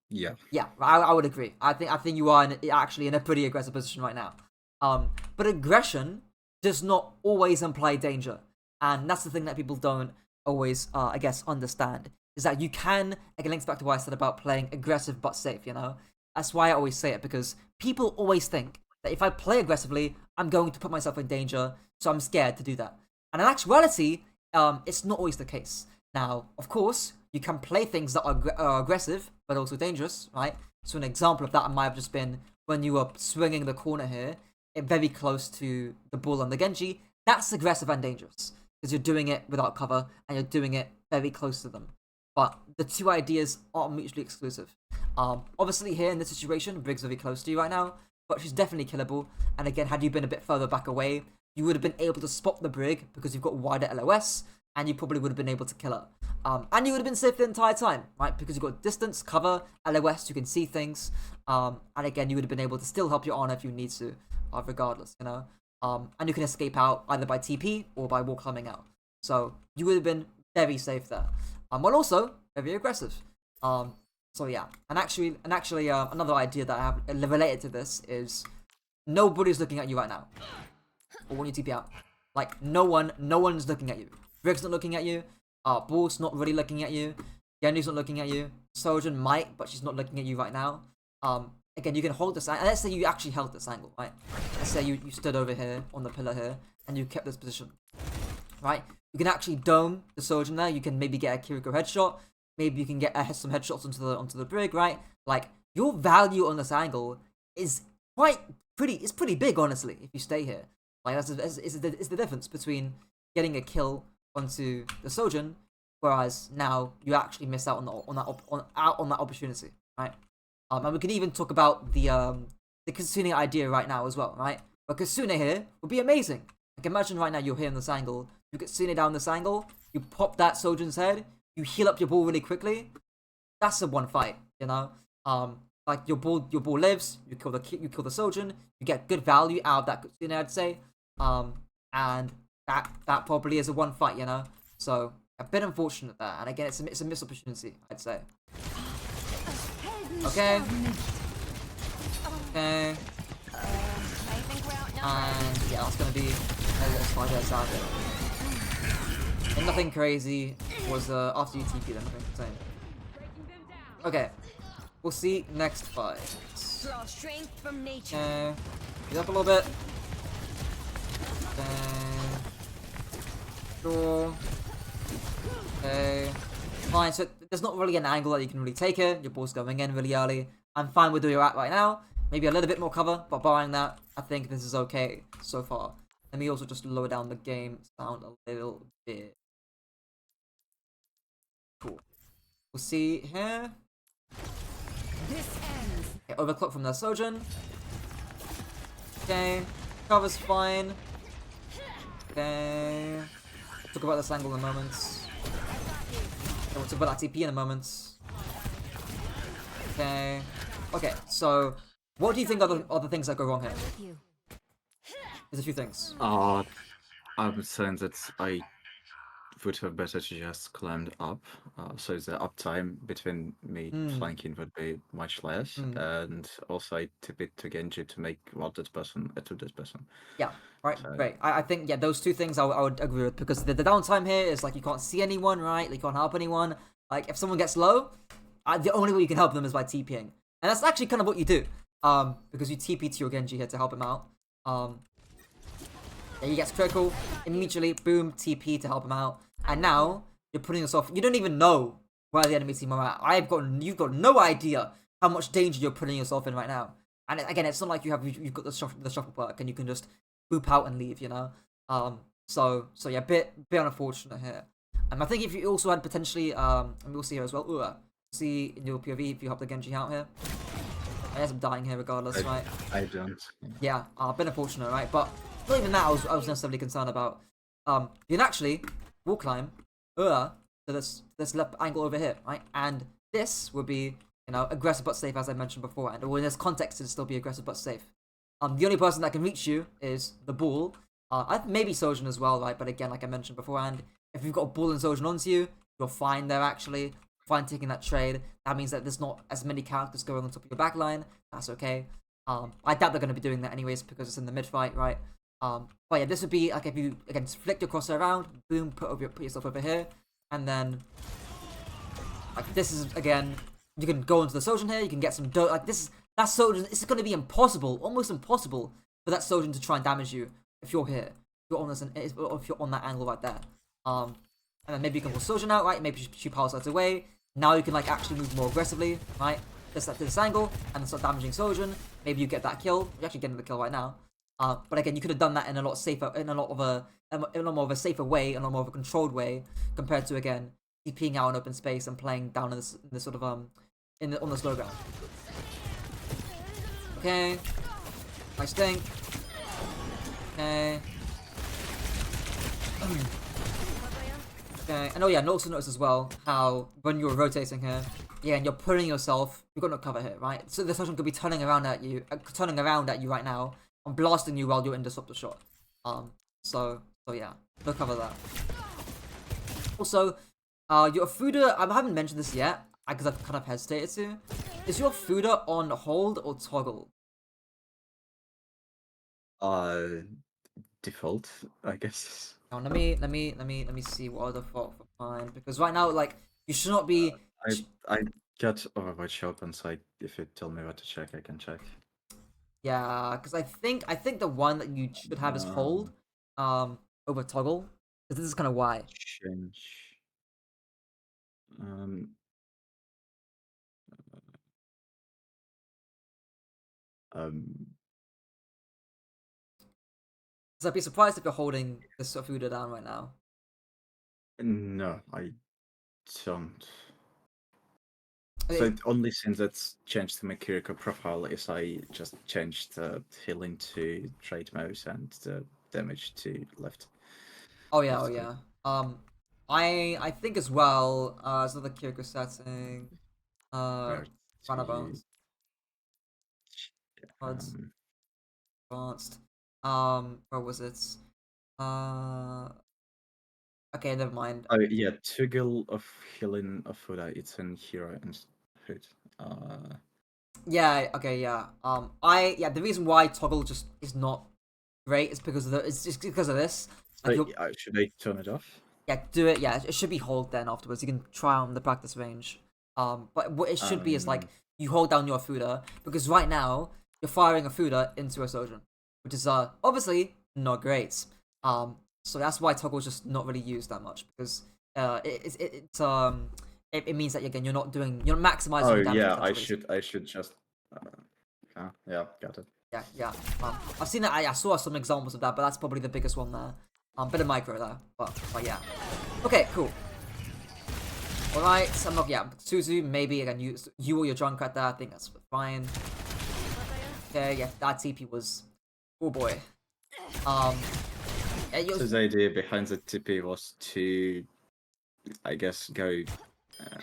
Yeah. Yeah, I would agree. I think you are actually in a pretty aggressive position right now. But aggression does not always imply danger, and that's the thing that people don't always, I guess, understand. Is that you can, again, links back to what I said about playing aggressive but safe. You know, that's why I always say it, because people always think that if I play aggressively, I'm going to put myself in danger, so I'm scared to do that. And in actuality, it's not always the case. Now, of course, you can play things that are aggressive, but also dangerous, right? So an example of that might have just been when you were swinging the corner here, very close to the Bull and the Genji. That's aggressive and dangerous, because you're doing it without cover, and you're doing it very close to them. But the two ideas aren't mutually exclusive. Obviously here in this situation, Brig's very close to you right now, but she's definitely killable. And again, had you been a bit further back away, you would have been able to spot the Brig because you've got wider LOS, and you probably would have been able to kill her. And you would have been safe the entire time, right? Because you've got distance, cover, LOS, you can see things. And again, you would have been able to still help your Honor if you need to, regardless, you know? And you can escape out either by TP or by wall climbing out. So you would have been very safe there. While also very aggressive. So yeah. And actually, another idea that I have related to this is nobody's looking at you right now. Or when you TP out. Like, no one's looking at you. Brig's not looking at you. Bull's not really looking at you. Genji's not looking at you. Sojin might, but she's not looking at you right now. Again, you can hold this angle. Let's say you actually held this angle, right? Let's say you stood over here on the pillar here, and you kept this position, right? You can actually dome the Sojin there. You can maybe get a Kiriko headshot. Maybe you can get some headshots onto the Brig, right? Like, your value on this angle is it's pretty big, honestly, if you stay here. Like, it's the difference between getting a kill onto the Sojin, whereas now you actually miss out on that opportunity, right? And we can even talk about the Kitsune idea right now as well, right? But Kitsune here would be amazing. Like, imagine right now you're here in this angle, you Kitsune down this angle, you pop that Sojin's head, you heal up your ball really quickly. That's a one fight, you know. Like your ball lives, you kill the Sojin, you get good value out of that Kitsune, I'd say. And that probably is a one fight, you know. So a bit unfortunate there, and again, it's a missed opportunity, I'd say. Okay. Okay. And yeah, that's gonna be a slide out there. And nothing crazy was after you TP them, nothing insane. Okay. We'll see next fight. Draw strength from nature. Okay. Get up a little bit. Okay. Sure. Okay. Fine, so there's not really an angle that you can really take it. Your ball's going in really early. I'm fine with where you're at right now. Maybe a little bit more cover, but barring that, I think this is okay so far. Let me also just lower down the game sound a little bit. Cool. We'll see here. This ends. Okay, overclock from the Sojin. Okay. Cover's fine. Okay. We'll talk about this angle in a moment. Okay, we'll talk about that TP in a moment. Okay. Okay, so what do you think are the things that go wrong here? With you. There's a few things. I'm saying that I would have better to just climbed up, so the uptime between me flanking would be much less, and also I tip it to Genji to make one dead person a two dead person. Yeah, right, So- great. I think, yeah, those two things I would agree with, because the downtime here is like you can't see anyone, right? You can't help anyone. Like, if someone gets low, the only way you can help them is by TPing. And that's actually kind of what you do, because you TP to your Genji here to help him out. Yeah, he gets critical, immediately, boom, TP to help him out. And now, you're putting yourself, you don't even know where the enemy team are at. You've got no idea how much danger you're putting yourself in right now. And again, it's not like you've got the shuffle perk and you can just boop out and leave, you know? So yeah, bit unfortunate here. I think if you also had potentially, and we'll see here as well, see in your POV if you help the Genji out here. I guess I'm dying here regardless, right? I don't. Yeah, a bit unfortunate, right? But not even that I was necessarily concerned about. You can actually wall climb to this left angle over here, right? And this would be, you know, aggressive but safe, as I mentioned before, and in this context it'd still be aggressive but safe. The only person that can reach you is the ball. Maybe Sojin as well, right? But again, like I mentioned beforehand, if you've got a ball and Sojin onto you, you're fine there actually. Fine taking that trade. That means that there's not as many characters going on top of your backline. That's okay. I doubt they're going to be doing that anyways because it's in the mid fight, right? But yeah, this would be like if you again flick your crosshair around, boom, put yourself over here, and then like this is again you can go into the Sojin here. You can get some dough. Like that Sojin. It's going to be impossible, almost impossible for that Sojin to try and damage you if you're here. If you're on this, if you're on that angle right there. And then maybe you can pull Sojin out, right? Maybe she power slides away. Now you can like actually move more aggressively, right? Just like to this angle and start damaging Sojin. Maybe you get that kill. You're actually getting the kill right now. But again, you could have done that in a lot safer, in a lot more of a safer way, in a lot more of a controlled way, compared to again TPing out in open space and playing down in this sort of on the slow ground. Okay, nice thing. Okay. Okay, and oh yeah, and also notice as well how when you're rotating here, yeah, and you're putting yourself, you've got no cover here, right? So the Sojin could be turning around at you right now and blasting you while you're in disruptor shot. So yeah, no cover there. Also, your Fuda, I haven't mentioned this yet because I've kind of hesitated to. Is your Fuda on hold or toggle? Default, I guess. Now let me see what other fault for mine, because right now like you should not be. I got Overwatch open, so if you tell me what to check, I can check. Yeah, because I think the one that you should have is hold, over toggle. Because this is kind of why. Change. Because I'd be surprised if you're holding the Sofuda down right now. No, I don't. Okay. So the only thing that's changed to my Kiriko profile is I just changed the healing to trade mouse and the damage to left. Oh yeah, That's good. I think as well. There's another Kiriko setting. Where Runabout. to- Advanced. Where was it? Okay, never mind. Oh yeah, toggle of healing of Fuda. It's in hero and hood. Yeah. Okay. Yeah. The reason why toggle just is not great is because of it's just because of this. Like Should I turn it off? yeah, do it. Yeah, it should be hold then afterwards. You can try on the practice range. But what it should be is like you hold down your Fuda, because right now you're firing a Fuda into a Sojin, which is obviously not great. So that's why toggle is just not really used that much, because it means that again you're not maximizing Oh your damage. yeah, potential. I should just. Yeah, got it. Yeah. I've seen that. I saw some examples of that, but that's probably the biggest one there. Bit of micro there, but yeah. Okay, cool. All right, I'm not. Yeah, Suzu, maybe again you or your Junkrat there. I think that's fine. Okay, yeah, that TP was. Oh boy. So the idea behind the TP was to, I guess, go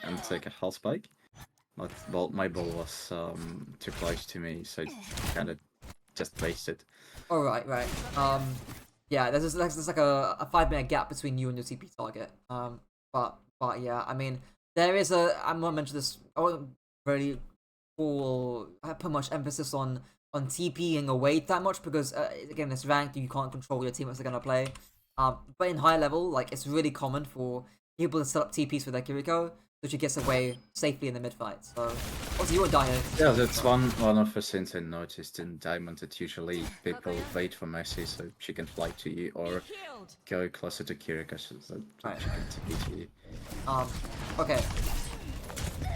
and take a health spike. But my ball was too close to me, so kind of just wasted. Oh right. Yeah, there's like a 5 minute gap between you and your TP target. But yeah, I mean, there is a. I'm not mention this. I won't really put much emphasis on TPing away that much because again, it's ranked. You can't control your teammates are gonna play. But in high level, like it's really common for people to set up TPs for their Kiriko, so she gets away safely in the mid fight. So, also you would die here. Yeah, that's one of the things I noticed in Diamond. That usually people wait for Messi so she can fly to you, or Healed. go closer to Kiriko so that Right. she can TP to you. Okay.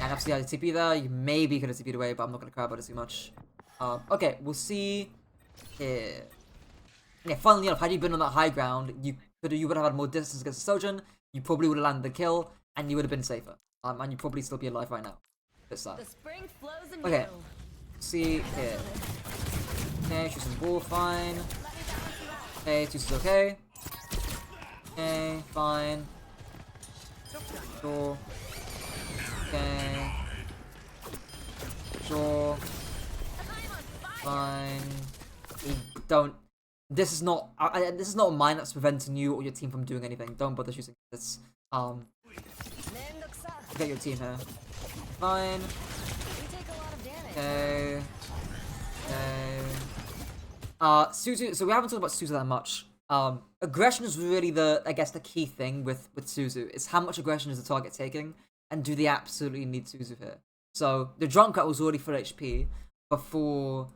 And obviously, I had a TP there. You maybe could have TP'd away, but I'm not gonna cry about it too much. Okay, we'll see here. Yeah, funnily enough, had you been on that high ground, you would have had more distance against the Sojourn. You probably would have landed the kill, and you would have been safer. And you'd probably still be alive right now. Bit sad. The spring flows in Okay. you. See here. Okay, she's in ball, fine. Okay, Zeus is okay. Okay, fine. Sure. Okay. Sure. Fine. You don't. This is not. This is not a mine that's preventing you or your team from doing anything. Don't bother choosing this. Get your team here. Fine. We take a lot of damage. Okay. Okay. Suzu. So we haven't talked about Suzu that much. Aggression is really I guess the key thing with Suzu is how much aggression is the target taking, and do they absolutely need Suzu here? So the Drunkrat was already full HP before.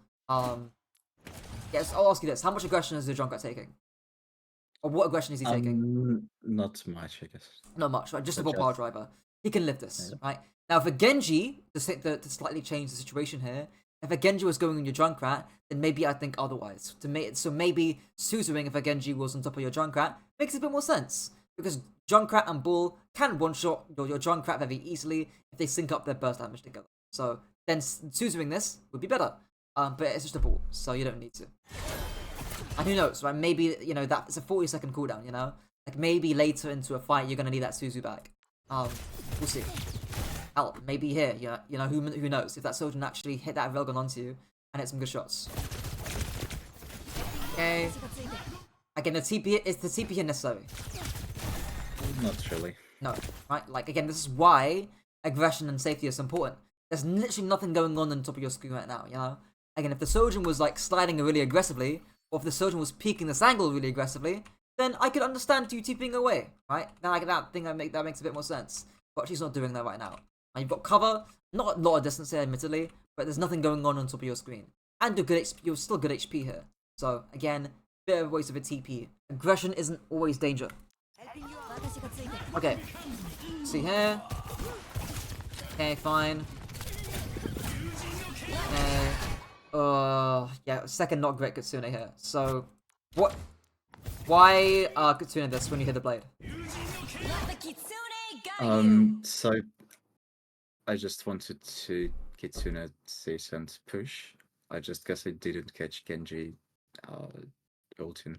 Yes, I'll ask you this: how much aggression is the Drunkrat taking, or what aggression is he taking? Not much, I guess. Not much, right? Just a But ball power just- driver. He can live this, Yeah. right? Now, if a Genji, to slightly change the situation here, if a Genji was going on your Junkrat, then maybe I think otherwise. So maybe Suzuing if a Genji was on top of your Junkrat makes a bit more sense. Because Junkrat and Bull can one-shot your Junkrat very easily if they sync up their burst damage together. So then Suzuing this would be better. But it's just a Bull, so you don't need to. And who knows, right? Maybe, that it's a 40-second cooldown, Like, maybe later into a fight, you're going to need that Suzu back. We'll see. Hell, maybe here, who knows? If that Sojourn actually hit that Railgun onto you and hit some good shots. Okay. Again, is the TP here necessary? Not really. No, right? Like, again, this is why aggression and safety is important. There's literally nothing going on top of your screen right now, Again, if the Sojourn was, like, sliding really aggressively, or if the Sojourn was peeking this angle really aggressively, then I could understand you TPing away, right? Then that makes a bit more sense. But she's not doing that right now. And you've got cover, not a lot of distance here, admittedly, but there's nothing going on top of your screen. And you're still good HP here. So, again, bit of a waste of a TP. Aggression isn't always danger. Okay. See here. Okay, fine. Okay. Yeah, second not great Kitsune here. So, what? Why Kitsune this when you hit the blade? Let the Kitsune guide you. So I just wanted to Kitsune decent push. I just guess I didn't catch Genji ulting.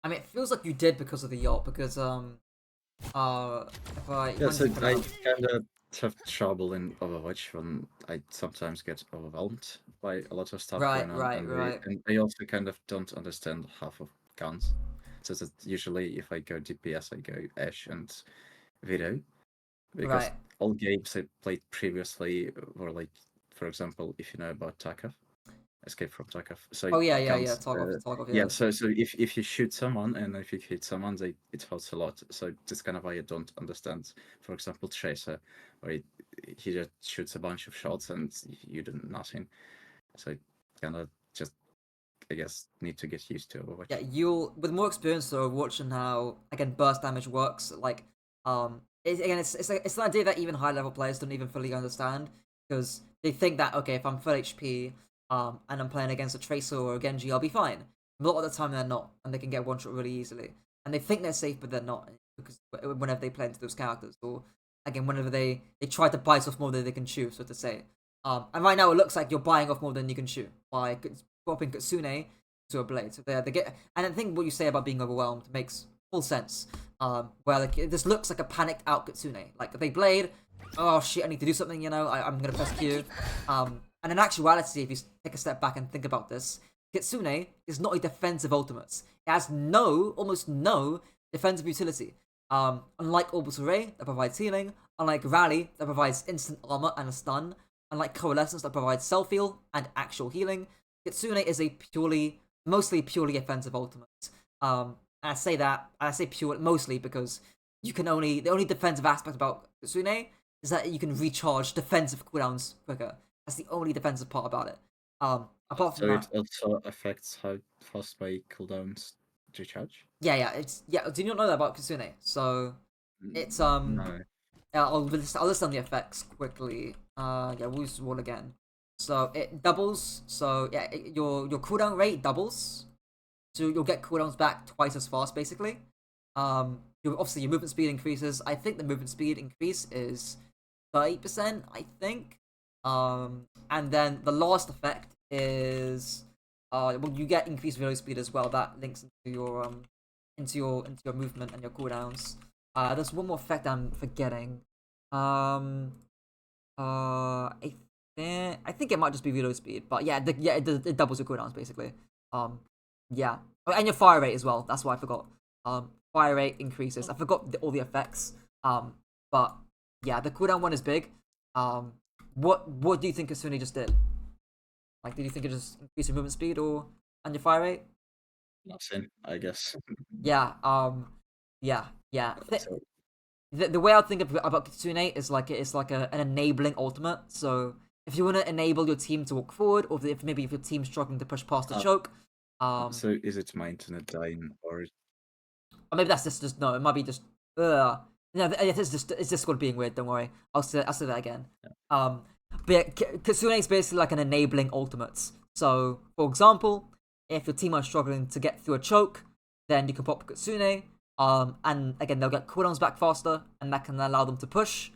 I mean, it feels like you did because of the yacht. Because if I Yeah, so I kind of have trouble in Overwatch when I sometimes get overwhelmed by a lot of stuff Right, going on. right, and right. And I also kind of don't understand half of guns. So that usually if I go DPS, I go Ashe and Widow. Because Right. all games I played previously were like, for example, if you know about Tarkov, Escape from Tarkov. So Oh yeah. guns, Tarkov. yeah, so if you shoot someone and if you hit someone, it hurts a lot. So that's kind of why I don't understand. For example, Tracer, where he just shoots a bunch of shots and you do nothing. So I kind of just, I guess, need to get used to Overwatch. Yeah, you'll with more experience of watching how again burst damage works. Like it's an idea that even high level players don't even fully understand because they think that okay, if I'm full HP and I'm playing against a Tracer or a Genji, I'll be fine. A lot of the time they're not, and they can get one shot really easily. And they think they're safe, but they're not because whenever they play into those characters, or again whenever they try to bite off more than they can chew, so to say. And right now it looks like you're buying off more than you can chew by swapping Kitsune to a blade. So they get, and I think what you say about being overwhelmed makes full sense. Where like this looks like a panicked out Kitsune. Like they blade, oh shit, I need to do something. I'm gonna press Q. And in actuality, if you take a step back and think about this, Kitsune is not a defensive ultimate. It has almost no defensive utility. Unlike Orbital Ray that provides healing, unlike Rally that provides instant armor and a stun, unlike Coalescence that provides self heal and actual healing, Kitsune is a mostly purely offensive ultimate. And I say pure mostly because the only defensive aspect about Kitsune is that you can recharge defensive cooldowns quicker. That's the only defensive part about it. Apart from So that, it also affects how fast my cooldowns recharge? yeah. Do you not know that about Kitsune? So it's No. yeah, I'll list on the effects quickly. Yeah, we'll use one again. So it doubles. So yeah, your cooldown rate doubles. So you'll get cooldowns back twice as fast, basically. Obviously your movement speed increases. I think the movement speed increase is 30%. I think. And then the last effect is well, you get increased veloci speed as well. That links into your movement and your cooldowns. There's one more effect I'm forgetting. I think it might just be veloci speed, but yeah, it doubles your cooldowns basically. Yeah, oh, and your fire rate as well. That's what I forgot. Fire rate increases. I forgot all the effects. But yeah, the cooldown one is big. What do you think Kitsune just did? Like, did you think it just increased your movement speed and your fire rate? Nothing, I guess. Yeah. Yeah. So, The way I think about Kitsune is like it's like an enabling ultimate. So if you want to enable your team to walk forward, or if your team's struggling to push past the choke, so is it my internet dying or maybe that's just no. It might be just no. It's just Discord being weird. Don't worry. I'll say that again. Yeah. But yeah, Kitsune is basically like an enabling ultimate. So for example, if your team are struggling to get through a choke, then you can pop Kitsune. And again, they'll get cooldowns back faster, and that can allow them to push.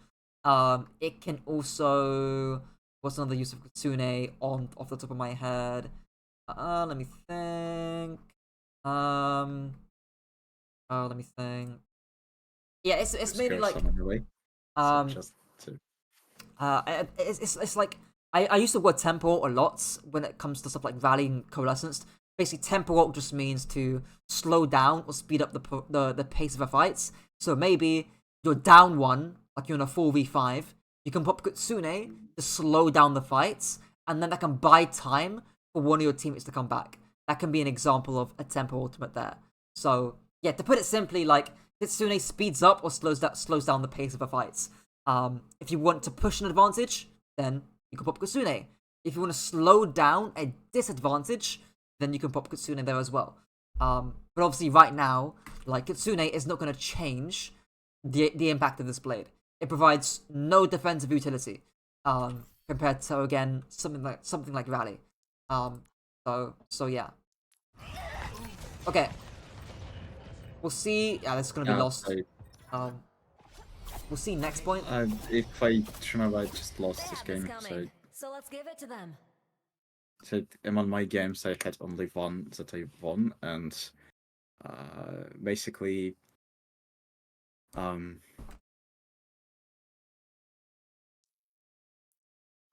It can also, what's another use of Kitsune off the top of my head? Let me think. Let me think. Yeah, it's maybe scare like someone away? um Just to it's like I use the word tempo a lot when it comes to stuff like rallying coalescence. Basically, tempo just means to slow down or speed up the pace of a fight. So maybe you're down one, like you're in a 4v5, you can pop Kitsune to slow down the fights, and then that can buy time for one of your teammates to come back. That can be an example of a tempo ultimate there. So yeah, to put it simply, like Kitsune speeds up or slows down the pace of a fight. If you want to push an advantage, then you can pop Kitsune. If you want to slow down a disadvantage, then you can pop Kitsune there as well. But obviously right now, like Kitsune is not going to change the impact of this blade. It provides no defensive utility compared to again something like Rally. So yeah. Okay. We'll see. Yeah, this is gonna be lost. We'll see next point. If I remember, I just lost this Backup is game. coming, so let's give it to them. So among my games, I had only one that I won, and basically,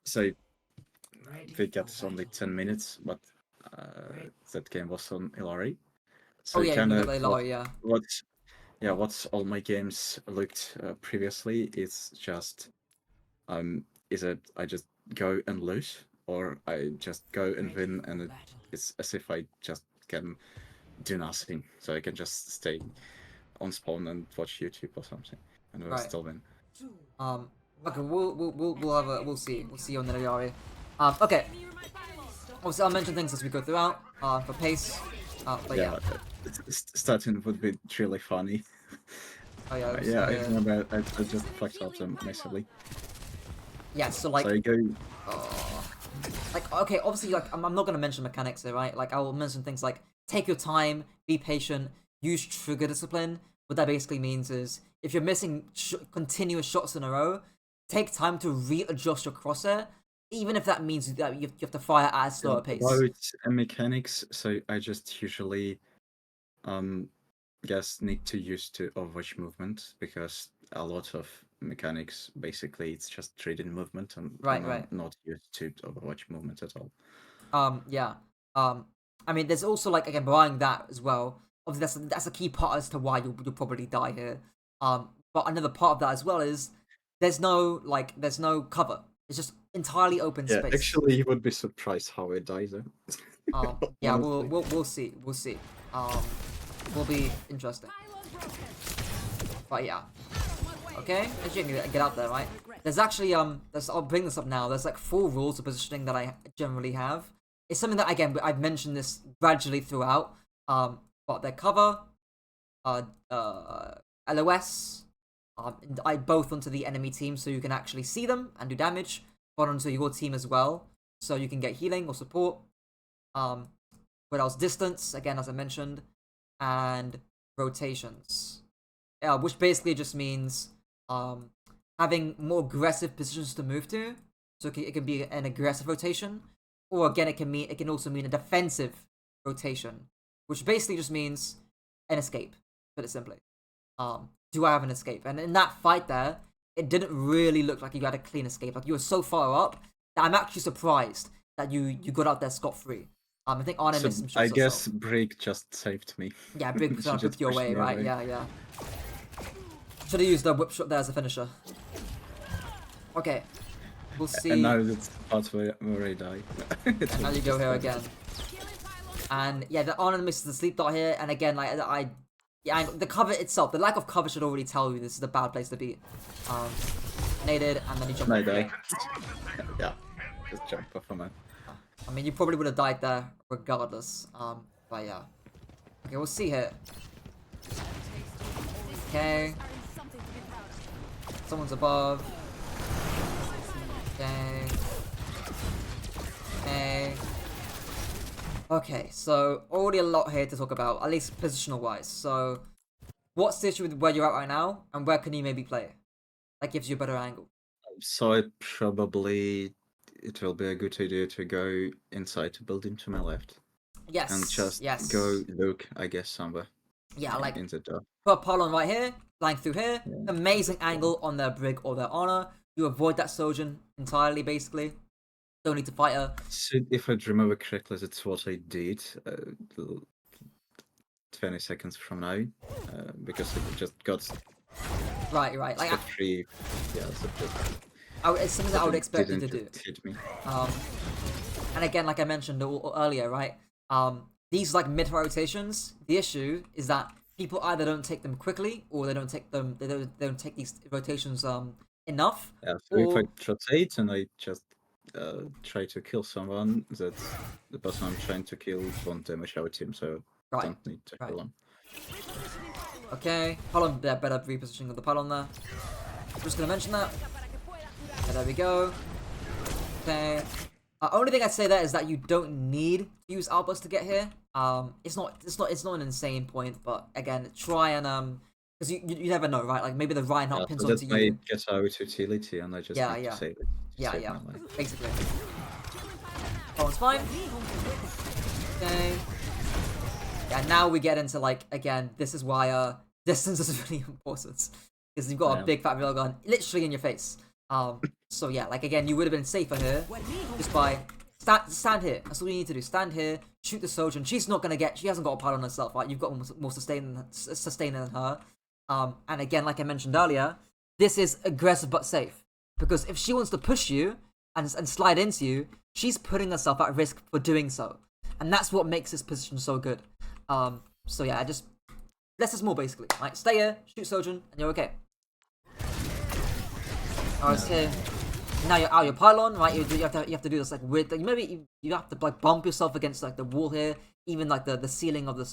so we got only 10 minutes, but that game was on Ilari. So Oh yeah, kind you of got Lari, yeah. What's all my games looked previously is just is it I just go and lose, or I just go and win, and it's as if I just can do nothing, so I can just stay on spawn and watch YouTube or something, and we'll Right. still win. Okay, we'll see on the Lari. Okay. Obviously, I'll mention things as we go throughout. For pace. But yeah. Starting would be really funny. Oh yeah. Yeah, I remember I just fucked up them massively. Yeah. So like. So I go. Like okay, obviously like I'm not gonna mention mechanics here, right? Like I will mention things like take your time, be patient, use trigger discipline. What that basically means is if you're missing continuous shots in a row, take time to readjust your crosshair, even if that means that you have to fire at a slower pace. About mechanics, so I just usually guess need to use to Overwatch movement, because a lot of mechanics basically it's just trading movement, and Right. I'm not used to Overwatch movement at all. Yeah. I mean, there's also like again buying that as well. Obviously, that's a key part as to why you'll probably die here. But another part of that as well is there's no cover. It's just entirely open Yeah, space. actually, you would be surprised how I die though. Yeah, Honestly. we'll see. We'll see. Will be interesting. But yeah. Okay, as you can get out there, right? There's actually I'll bring this up now. There's like 4 rules of positioning that I generally have. It's something that again I've mentioned this gradually throughout. But their cover, LOS, I both onto the enemy team so you can actually see them and do damage, but onto your team as well so you can get healing or support. What else? Distance again, as I mentioned, and rotations. Which basically just means having more aggressive positions to move to. So it can be an aggressive rotation, or again it can also mean a defensive rotation, which basically just means an escape. Put it simply. Do I have an escape? And in that fight there, it didn't really look like you had a clean escape. Like you were so far up that I'm actually surprised that you got out there scot-free. I think Arne missed some shots. I guess Brig just saved me. Yeah, Brig She whipped just you pushed away, me right? away. Yeah. Should have used the whip shot there as a finisher. Okay, we'll see. And now it's the part where I die. And now you go here again. And yeah, the Arne misses the sleep dot here, and again, like the cover itself, the lack of cover should already tell you this is a bad place to be. Naded, and then you jump. I die. Yeah, just jump off a man. I mean, you probably would have died there regardless. But yeah. Okay, we'll see here. Okay. Someone's above. Okay. Okay. Okay, so already a lot here to talk about, at least positional wise. So, what's the issue with where you're at right now, and where can you maybe play? That gives you a better angle. So it will be a good idea to go inside the building to my left. Yes. And just yes. go look, I guess, somewhere. Yeah, like in the door. put a pylon right here, flying through here. Yeah. Amazing angle on their Brig or their Honor. You avoid that Sojourn entirely, basically. Don't need to fight her. So if I remember correctly, that's what I did 20 seconds from now, because it just got Right. Like, free. Yeah, so it's something that I would expect you to do. just hit me. And again, like I mentioned earlier, right? These like mid rotations. The issue is that people either don't take them quickly, or they don't take them. They don't take these rotations enough. Yeah, so if I rotate and I just try to kill someone, that the person I'm trying to kill won't damage our team, so I don't need to kill them. Okay, pylon, yeah, better repositioning of the pylon there. I'm just gonna mention that. Okay, there we go. Okay. Only thing I'd say there is that you don't need to use Outburst to get here. It's not an insane point, but again, try and because you never know, right? Like maybe the Reinhardt pins so onto that you. might get out utility, and I just need to save it. Yeah, my life. basically. Oh, it's fine. Okay. Yeah, now we get into like again. This is why distance is really important because you've got a big fat railgun literally in your face. So yeah, like again, you would have been safer here just by stand here. That's all you need to do. Stand here, shoot the Sojourn. She hasn't got a pylon herself, right? You've got more sustain than her. And again, like I mentioned earlier, this is aggressive but safe because if she wants to push you and slide into you, she's putting herself at risk for doing so, and that's what makes this position so good. So yeah, just less is more basically. Right, stay here, shoot Sojourn, and you're okay. Alright, here. Now you're out your pylon, right? You have to do this like weird thing. Maybe you have to like bump yourself against like the wall here, even like the ceiling of this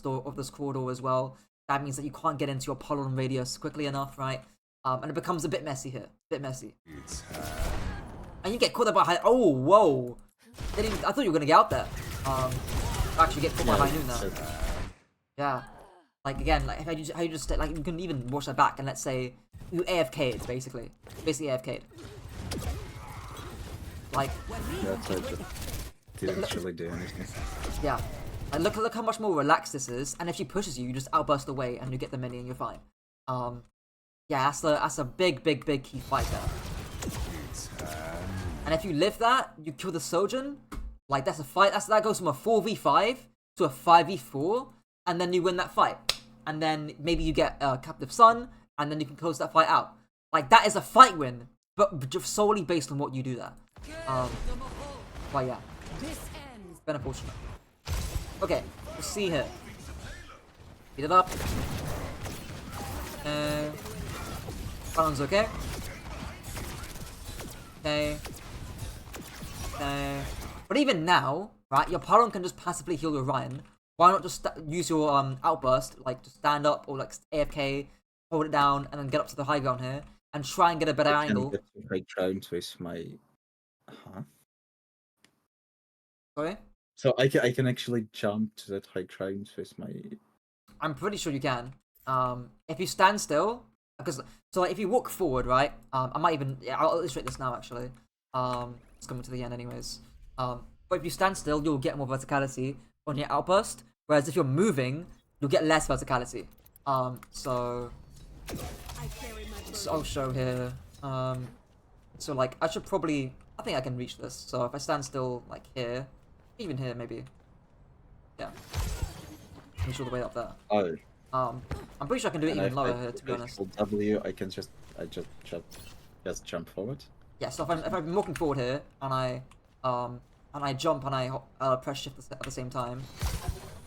corridor as well. That means that you can't get into your pylon radius quickly enough, right? And it becomes a bit messy here, And you get caught up by high. Oh, whoa! I thought you were gonna get out there. Actually get caught by high noon there. Yeah. Like again, like how you just like you can even watch that back and let's say you AFK'd basically AFK'd. Like That's I just didn't really do anything. yeah, like look how much more relaxed this is, and if she pushes you, you just outburst away and you get the mini and you're fine. Yeah, that's a big key fight there. And if you live that, you kill the Sojourn. Like that's a fight. That goes from a 4v5 to a 5v4, and then you win that fight. And then maybe you get a captive son, and then you can close that fight out. Like, that is a fight win, but just solely based on what you do there. But yeah, it's been unfortunate. Okay, we'll see here. Beat it up. Balance okay. Okay. But even now, right, your Paron can just passively heal your Ryan. Why not just use your outburst, like just stand up or like AFK, hold it down, and then get up to the high ground here and try and get a better I can angle. get to high ground with my. Sorry? So I can actually jump to that high ground with my. I'm pretty sure you can. If you stand still, because so like if you walk forward, right? I might even I'll illustrate this now actually. It's coming to the end anyways. But if you stand still, you'll get more verticality on your outburst. Whereas if you're moving, you'll get less verticality. So I'll show here. So like I should probably I think I can reach this. So if I stand still like here, even here maybe. Yeah. Reach all the way up there. Oh. I'm pretty sure I can do it And even if lower I- here, to be if I honest. hold W, I can just jump forward. Yeah, so if I'm walking forward here and I jump and I press shift at the same time,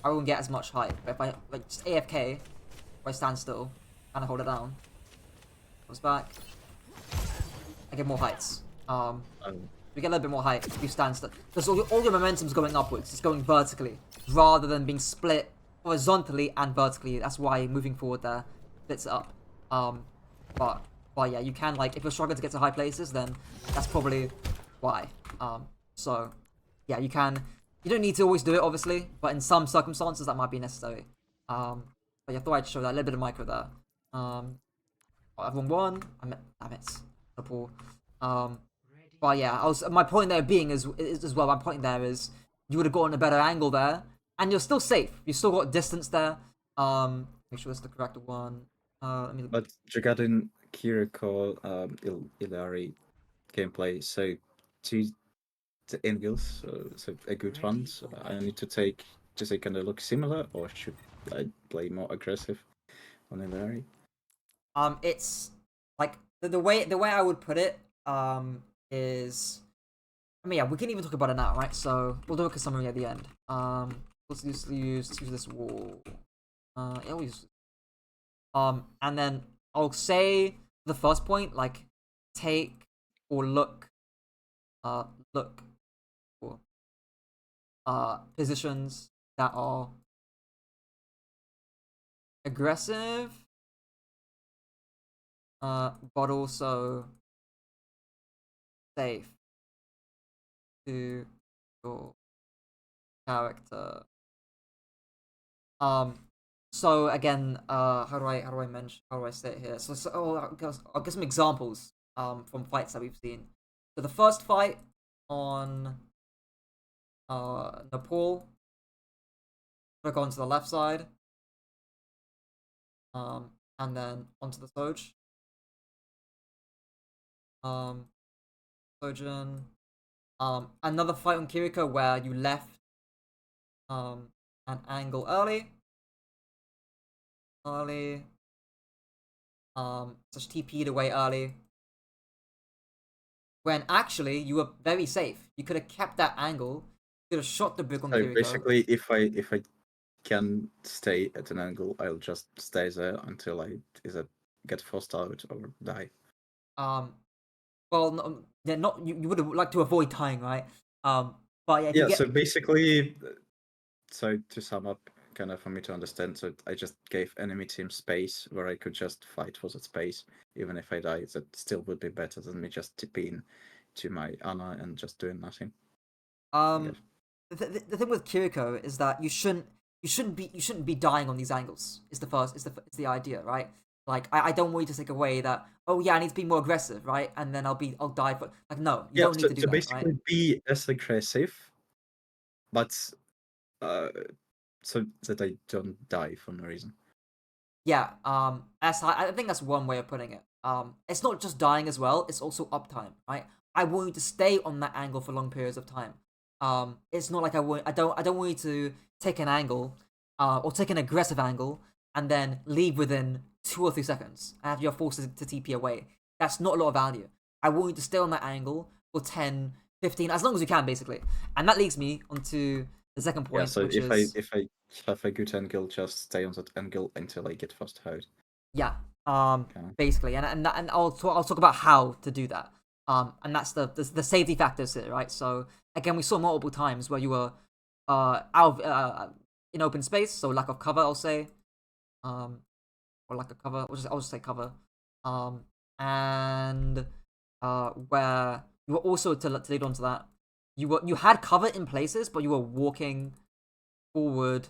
I won't get as much height. But if I like just AFK, if I stand still and I hold it down, comes back, I get more heights. You get a little bit more height if you stand still, because all your momentum's going upwards. It's going vertically rather than being split horizontally and vertically. That's why moving forward there splits it up. But yeah, you can like if you're struggling to get to high places, then that's probably why. So yeah, you can. You don't need to always do it, obviously, but in some circumstances that might be necessary. But yeah, I thought I'd show that a little bit of micro there. Everyone won. Damn it, Liverpool. But yeah, my point there being is as well. My point there is you would have gotten a better angle there, and you're still safe. You still got distance there. Make sure that's the correct one. Let me. But regarding Kiriko, Ilari gameplay, so two the angles, so a good one. So I need to take. Does it kind of look similar, or should I play more aggressive on Ilari? It's like the way I would put it. Is I mean yeah, we can even talk about it now, right? So we'll do a summary at the end. Let's use this wall. Yeah, we use. And then I'll say the first point, like take or look for positions that are aggressive, but also safe to your character. So again, how do I say it here? So I'll give some examples from fights that we've seen. So the first fight on Nepal, click onto the left side, and then onto the Soj. Sojin. Another fight on Kiriko where you left an angle early. Just TP'd away early. When actually you were very safe. You could have kept that angle. You could have shot the brick on So Kiriko. basically, if I can stay at an angle, I'll just stay there until I either get forced out or die. Well, no, yeah, not you would have liked to avoid dying, right? But yeah, if Yeah. you get, So basically, so to sum up, kind of for me to understand, so I just gave enemy team space where I could just fight for that space, even if I die. That still would be better than me just tipping to my Ana and just doing nothing. the thing with Kiriko is that you shouldn't be dying on these angles. Is the idea, right? Like I don't want you to take away that. Oh yeah, I need to be more aggressive, right? And then I'll die for like no, you don't need to do so that, basically right? be as aggressive, but so that I don't die for no reason. Yeah. I think that's one way of putting it. It's not just dying as well. It's also uptime, right? I want you to stay on that angle for long periods of time. It's not like I don't want you to take an angle, or take an aggressive angle and then leave within 2 or 3 seconds and have your forces to TP away. That's not a lot of value. I want you to stay on that angle for 10, 15, as long as you can, basically. And that leads me onto the second Yeah, point, so which if is I have a good angle, just stay on that angle until I get fast hurt. yeah, Okay. basically, and I'll talk about how to do that. And that's the safety factors here, right? So again, we saw multiple times where you were out of in open space, so lack of cover, I'll say, um, or lack of cover. I'll just say cover, and where you were also to lead on to that, you had cover in places, but you were walking forward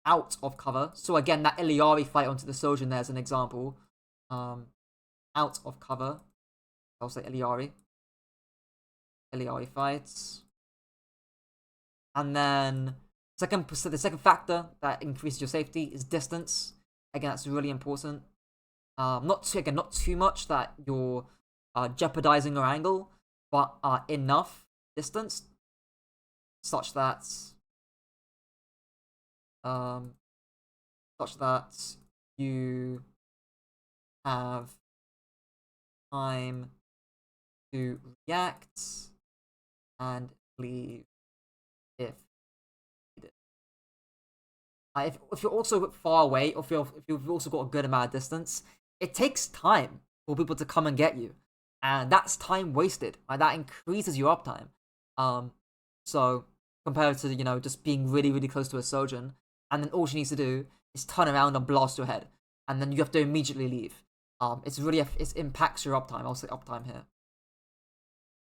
out of cover. So again, that Iliari fight onto the Sojin there is an example. Out of cover. I'll say Iliari. Iliari fights. And then the second factor that increases your safety is distance. Again, that's really important. Not too much that you're jeopardizing your angle, but enough distance such that um you have time to react and leave if needed. If you're also far away, or if you've also got a good amount of distance, it takes time for people to come and get you, and that's time wasted. Like, that increases your uptime. So compared to just being really really close to a Sojin, and then all she needs to do is turn around and blast your head, and then you have to immediately leave. It impacts your uptime. I'll say uptime here.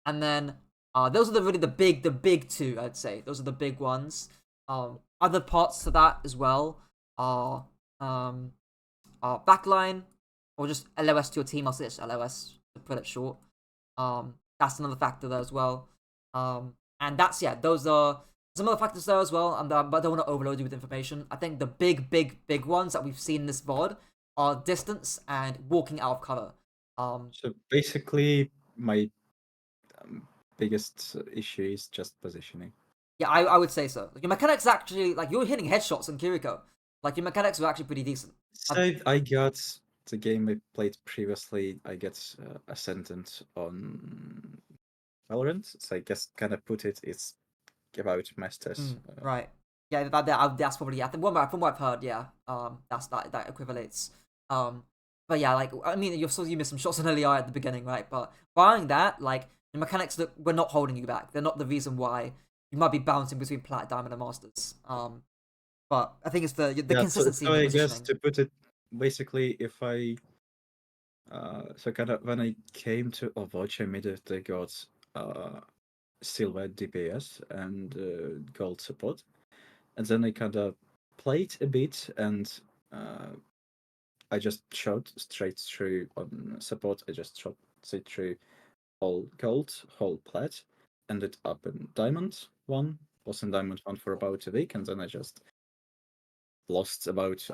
And then those are the big two, I'd say. Those are the big ones. Other parts to that as well are backline, or just LOS to your team. I'll say it's LOS to put it short. That's another factor there as well. And those are some other factors there as well. But I don't want to overload you with information. I think the big ones that we've seen in this VOD are distance and walking out of cover. So basically, my biggest issue is just positioning. Yeah, I would say so. Like, your mechanics actually, like, you're hitting headshots in Kiriko. Like, your mechanics are actually pretty decent. So I got the game I played previously. I get Ascendant on Valorant. So I guess kind of put it's about masters. Right. Yeah, that's probably, yeah. From what I've heard, yeah. That equivalates. But yeah, like, I mean, you missed some shots in LEI at the beginning, right? But barring that, like, the mechanics that were not holding you back. They're not the reason why you might be bouncing between Plat, Diamond, and Masters. But I think it's the consistency So in the I guess positioning. to put it basically, if I so kind of when I came to Overwatch, I immediately got silver DPS and gold support, and then I kind of played a bit, and I just shot straight through on support. I just shot straight through whole gold, whole plat, ended up in diamond one. Was in diamond one for about a week, and then I just lost about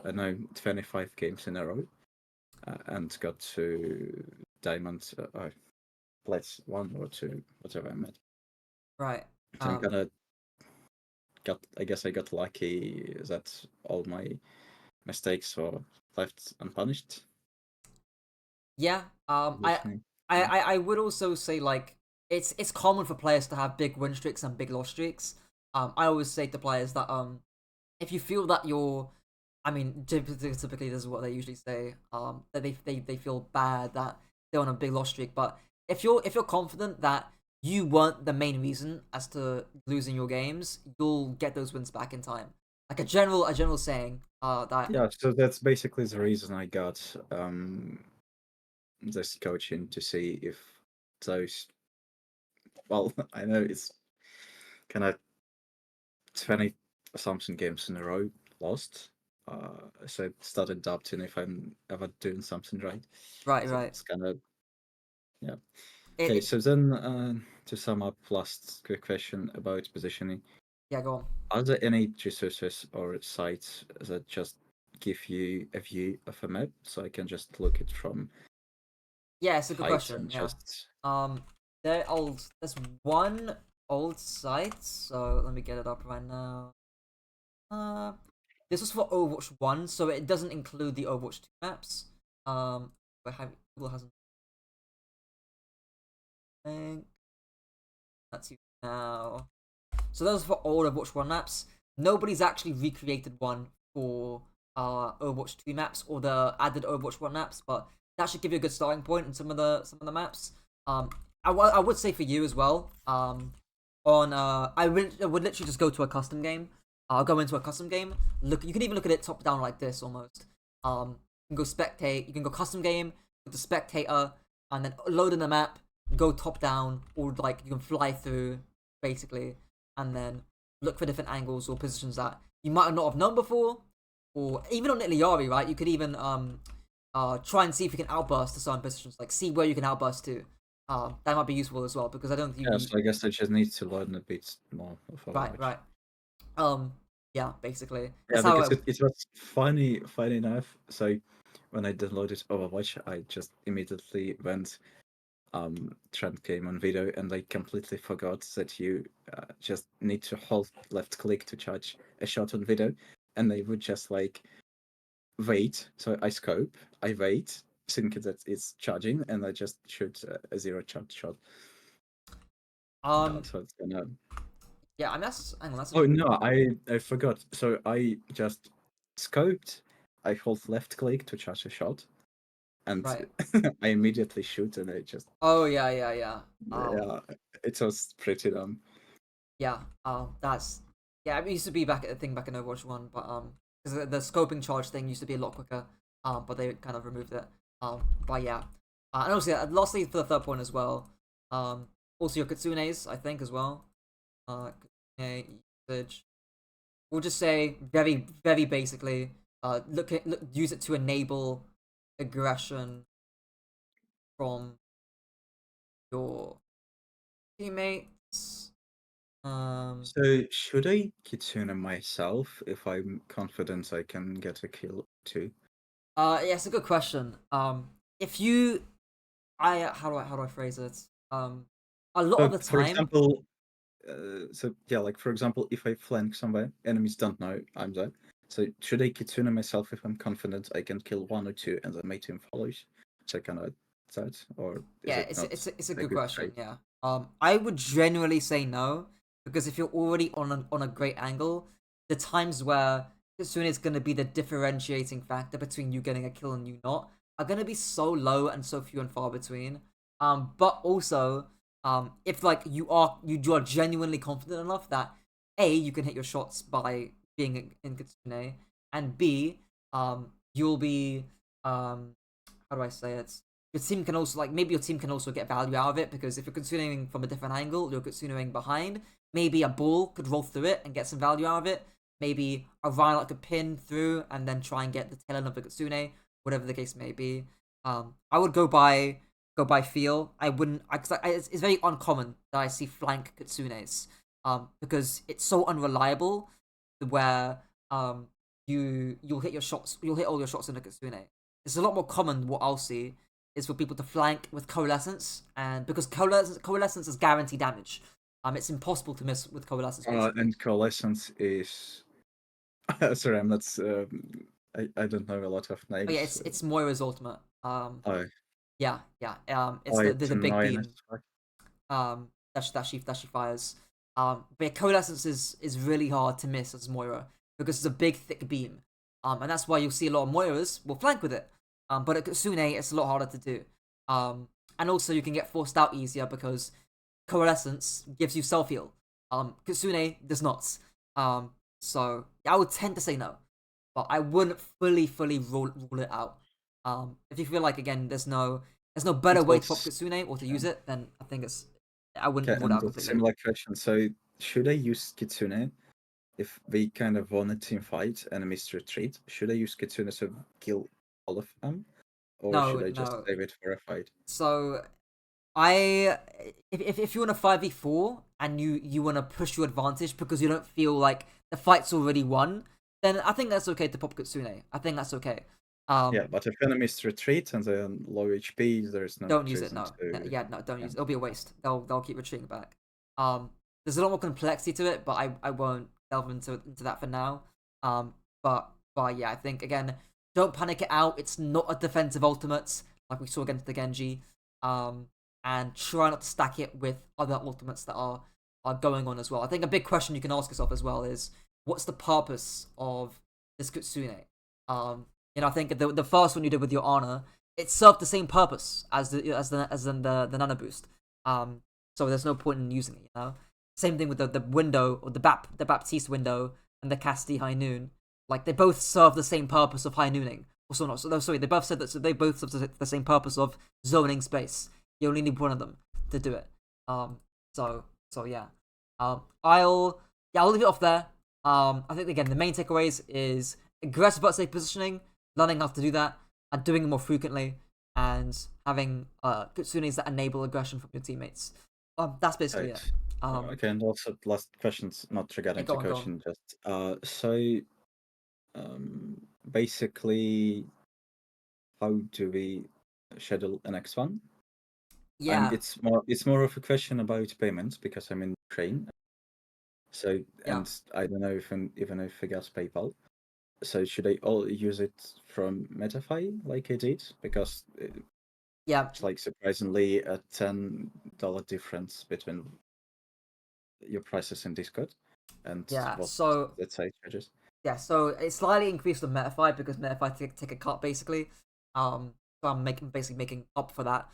25 games in a row, and got to diamond plat 1 or 2, whatever I'm at. Right. So I kind of I guess I got lucky that all my mistakes were left unpunished. Yeah. Listening. I would also say, like, it's common for players to have big win streaks and big loss streaks. I always say to players that if you feel that you're, I mean, typically this is what they usually say. That they feel bad that they're on a big loss streak, but if you're confident that you weren't the main reason as to losing your games, you'll get those wins back in time. Like a general saying. That Yeah, so that's basically the reason I got this coaching, to see if those. Well, I know it's kind of 20 something games in a row lost. So I started doubting if I'm ever doing something right. So right. it's kind of, yeah. It, Okay, it so then to sum up, last quick question about positioning. yeah, go on. Are there any resources or sites that just give you a view of a map, so I can just look it from Yeah, it's a good height question. and Yeah. just There's one old site, so let me get it up right now. This was for Overwatch 1, so it doesn't include the Overwatch 2 maps. But Google hasn't. I think that's you now. So those are for all Overwatch 1 maps. Nobody's actually recreated one for Overwatch 2 maps or the added Overwatch 1 maps, but that should give you a good starting point in some of the maps. I would say for you as well. I would literally just go to a custom game. I'll go into a custom game. Look, you can even look at it top down like this almost. You can go spectate. You can go custom game, go to spectator, and then load in the map. Go top down, or like you can fly through basically, and then look for different angles or positions that you might not have known before, or even on Iliari, right? You could even try and see if you can outburst to certain positions, like see where you can outburst to. That might be useful as well because I don't think you. Yeah, so I guess I just need to learn a bit more of Overwatch. Right. Yeah, basically. Yeah, That's how because it was funny enough. So when I downloaded Overwatch, I just immediately went trend game on video, and I completely forgot that you just need to hold left click to charge a shot on video, and I would just like wait. So I scope, I wait, think that it's charging, and I just shoot a zero charge shot. So it's gonna. Yeah, I mean hang on, that's. Oh no, I forgot. So I just scoped. I hold left click to charge a shot, and Right. I immediately shoot, and I just. Oh yeah. Yeah, it was pretty dumb. Yeah. That's. Yeah, it used to be back at the thing back in Overwatch 1, but because the scoping charge thing used to be a lot quicker. But they kind of removed it. But yeah. And also, lastly for the third point as well. Also your Kitsunes, I think as well. Kitsune usage. We'll just say very, very basically. Use it to enable aggression from your teammates. So should I Kitsune myself if I'm confident I can get a kill too? Yeah, it's a good question. If you, how do I phrase it? A lot of the For time, example, so yeah, like for example, if I flank somewhere, enemies don't know I'm there. So should I Kitsune myself if I'm confident I can kill one or two and then my team follows? Check on that, or is yeah, it not it's a a good good question. trait? Yeah. I would generally say no because if you're already on a great angle, the times where Kitsune is going to be the differentiating factor between you getting a kill and you not are going to be so low and so few and far between. But also, if like you are genuinely confident enough that A, you can hit your shots by being in Kitsune, and B, you'll be how do I say it? Your team can also maybe your team can also get value out of it because if you're continuing from a different angle, you're continuing behind. Maybe a ball could roll through it and get some value out of it. Maybe a Reinhardt could pin through and then try and get the tail end of the Kitsune, whatever the case may be. I would go by feel. I wouldn't. It's very uncommon that I see flank Kitsunes. Because it's so unreliable, where you'll hit your shots, you'll hit all your shots in a Kitsune. It's a lot more common. What I'll see is for people to flank with coalescence, and because coalescence is guaranteed damage. It's impossible to miss with coalescence. Basically. And coalescence is. Sorry, I'm not. I don't know a lot of Oh yeah, names. it's Moira's ultimate. Oh, Yeah. It's it's the big annoying as beam. fuck. That she fires. But yeah, coalescence is really hard to miss as Moira because it's a big thick beam. And that's why you'll see a lot of Moiras will flank with it. But at Kitsune it's a lot harder to do. And also you can get forced out easier because coalescence gives you self heal. Kitsune does not. So I would tend to say no, but I wouldn't fully rule it out. If you feel like again there's no better It's way like to pop Kitsune or to yeah. use it, then I think I wouldn't Okay, rule it and out a completely. similar question. So, should I use Kitsune if we kind of won a team fight and enemies retreat? Should I use Kitsune to kill all of them, or should I just No. save it for a fight? So I if you want a 5v4 and you want to push your advantage because you don't feel like the fight's already won, then I think that's okay to pop Kitsune. I think that's okay. Yeah, but if enemies retreat and they're on low HP, there's no Don't use it. reason No. to. Yeah, no, don't Yeah. use it. It'll be a waste. They'll keep retreating back. there's a lot more complexity to it, but I won't delve into that for now. But yeah, I think again, don't panic it out. It's not a defensive ultimate like we saw against the Genji. And try not to stack it with other ultimates that are going on as well. I think a big question you can ask yourself as well is what's the purpose of this Kitsune? I think the first one you did with your Ana, it served the same purpose as the Nano Boost. So there's no point in using it. Same thing with the window or the Baptiste window and the Casti High Noon. Like they both serve the same purpose of high nooning. Also not. So sorry, they both said that. So they both serve the same purpose of zoning space. You only need one of them to do it. So yeah. I'll leave it off there. I think again the main takeaways is aggressive but safe positioning, learning how to do that, and doing it more frequently, and having Kitsunes that enable aggression from your teammates. That's basically it. Okay, and also last questions, not regarding go to on, go coaching, just basically, how do we schedule the next one? Yeah. It's more of a question about payments because I'm in Ukraine. So and I don't know even if I got PayPal. So should I all use it from MetaFi like I did? Because it's like surprisingly a $10 difference between your prices in Discord and so let's say charges. Yeah, so it slightly increased with MetaFi because MetaFi take a cut basically. So I'm basically making up for that.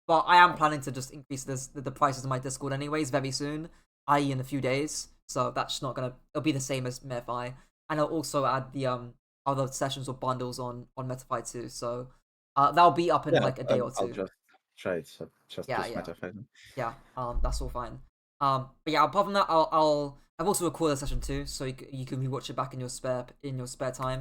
But I am planning to just increase the prices of my Discord anyways very soon, i.e. in a few days. So that's not it'll be the same as MetaFi, and I'll also add the other sessions or bundles on MetaFi too. So that'll be up in like a day or two. I'll just try it. So just MetaFi. Yeah, that's all fine. But yeah, apart from that, I've also recorded a session too, so you can rewatch it back in your spare time.